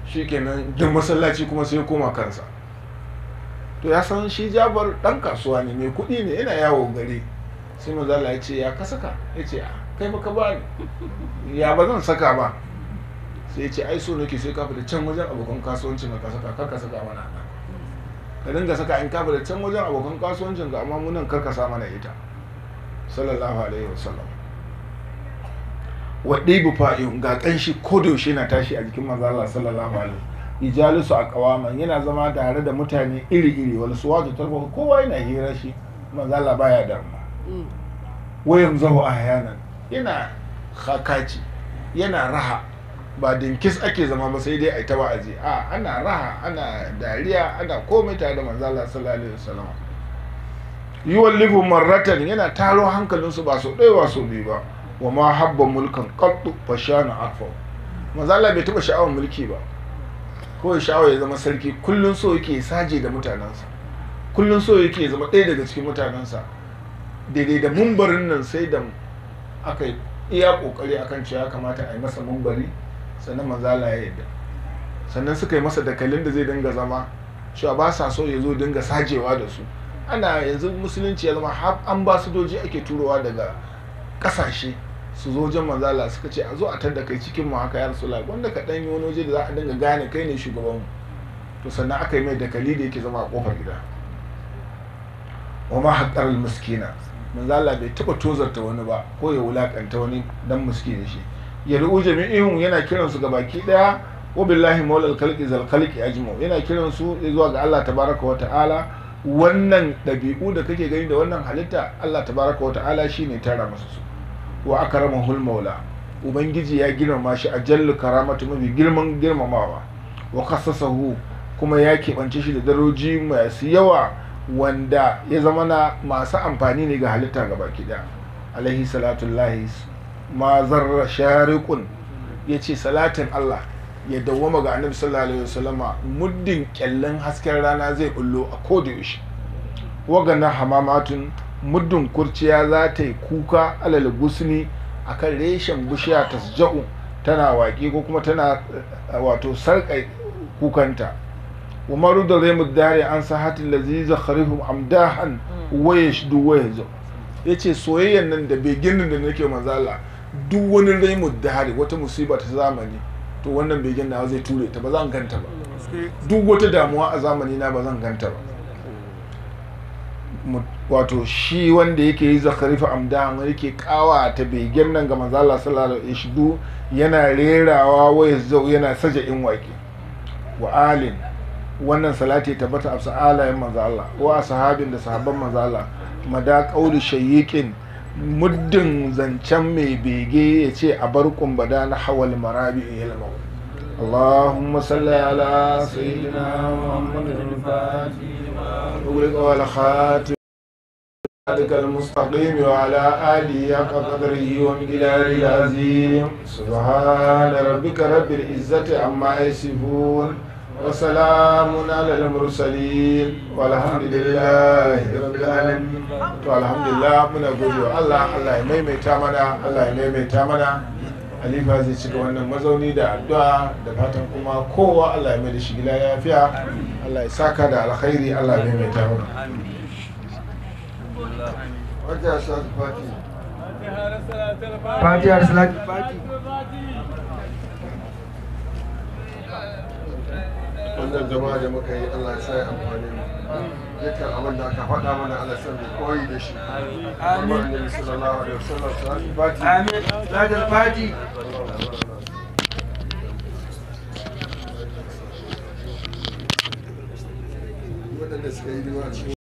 shikenan duk masallaci kuma sai ya koma kansa. To ya san shi Jafar ɗan kasuwa ne, mai kuɗi ne, yana yawo gari. Sai manzala ya ce ya ka saka, ya ce kai baka ba ni, ya ba zan saka ba. Sai ya ce ai so nake sai ka fita can wajen abokan kasuwancin ka saka, kar ka saka mana nan, ka dinga saka in ka fita can wajen abokan kasuwancin ka, amma munan kar ka sa mana ita. Sallallahu alaihi wasallam. Wa ɗibu fa'ihun, ga ƙanshi ko da yaushe na tashi a jikin manzo Allah sallallahu alaihi. ijalisu a kawaman yana zama tare da mutane iri-iri wal suwatu tarfa kowa yana hira shi manzo Allah baya damuwa wayan zahu ahyanan yana khakaci yana raha ba dinkis ake zama ba sai dai a yi ta wa'azi a ana raha ana dariya ana komai tare da manzo Allah sallallahu alaihi wasallam yuwallifu marratan yana taro hankalinsu ba so ɗaya ba so biyu ba wa ma habba mulkan qattu fashana akfa manzo Allah bai taba sha'awar mulki ba ko sha'awar ya zama sarki kullun so yake saje da mutanansa kullun so yake zama ɗaya daga cikin mutanansa daidai da mumbarin nan sai da aka iya kokari akan cewa kamata a yi masa mumbari sannan manzo Allah ya yarda sannan suka yi masa dakalin da zai dinga zama cewa ba sa so ya zo dinga sajewa da su ana yanzu musulunci ya zama har ambasadoji ake turowa daga kasashe su zo wajen manzo Allah suka ce a zo a tada kai cikin mu haka ya Rasulullah wanda ka dan yi wani waje da za a dinga gane kai ne shugaban to sannan aka yi mai dakali da yake zama a kofar gida wa ma haqqar miskina manzo Allah bai taba tozarta wani ba ko ya wulakanta wani dan miskini shi ya ru'u jami'ihum yana kiran su gabaki daya wa billahi maulal khalqi zal khalqi ajma yana kiran su zuwa ga Allah tabaraka wa ta'ala wannan dabi'u da kake gani da wannan halitta Allah tabaraka wa ta'ala shine tara masa su wa akramahul maula ubangiji ya girmama shi a jallu karamatu mafi girman girmamawa wa khassasahu kuma ya keɓance shi da daroji masu yawa wanda ya zama na masu amfani ne ga halitta ga baki daya alaihi salatullahi ma zarra shariqun yace salatin Allah ya dawwama ga annabi sallallahu alaihi wasallama muddin kyallen hasken rana zai bullo a koda yaushe wagana hamamatun muddin kurciya za ta yi kuka alal gusni akan reshen bishiya tasja'u tana waƙe ko kuma tana wato sarƙa kukanta umaru da zai mudare an sahatin laziza kharifum amdahan waye shidu waye zo ya ce soyayyan nan da begin da nake mazala duk wani rai mudare wata musiba ta zamani to wannan begin na zai ture ta ba zan ganta ba duk wata damuwa a zamani na ba zan ganta ba wato shi wanda yake yi zakarifa amdahan yake kawa ta begen nan ga mazala sallallahu alaihi wasallam yana rerawa waye zo yana saja in waƙe wa alin wannan salati tabbata a sa'alayen manzo Allah wa sahabin da sahabban manzo Allah mada qauli shayyiqin muddin zancen mai bege yace a bar kumbada na hawal marabi ilmu Allahumma salli ala sayyidina Muhammadin al-fatih wa ala khatim المستقيم وعلى آله حق قدره ومقداره العظيم سبحان ربك رب العزة عما يصفون وسلام على المرسلين والحمد لله رب العالمين والحمد لله muna gode Allah ya maimaita mana Halifa zai cika wannan mazauni da addu'a da fatan kuma kowa Allah ya mai da shi gida lafiya Allah ya saka da alkhairi Allah ya maimaita mana Fatiha Salat Fatiha wannan jama'a da muka yi Allah ya sa amfani dukkan abin da aka faɗa mana Allah san da koyi da shi amin annabi sallallahu alaihi wasallam Fatiha amin Salat Fatiha wadanda suka yi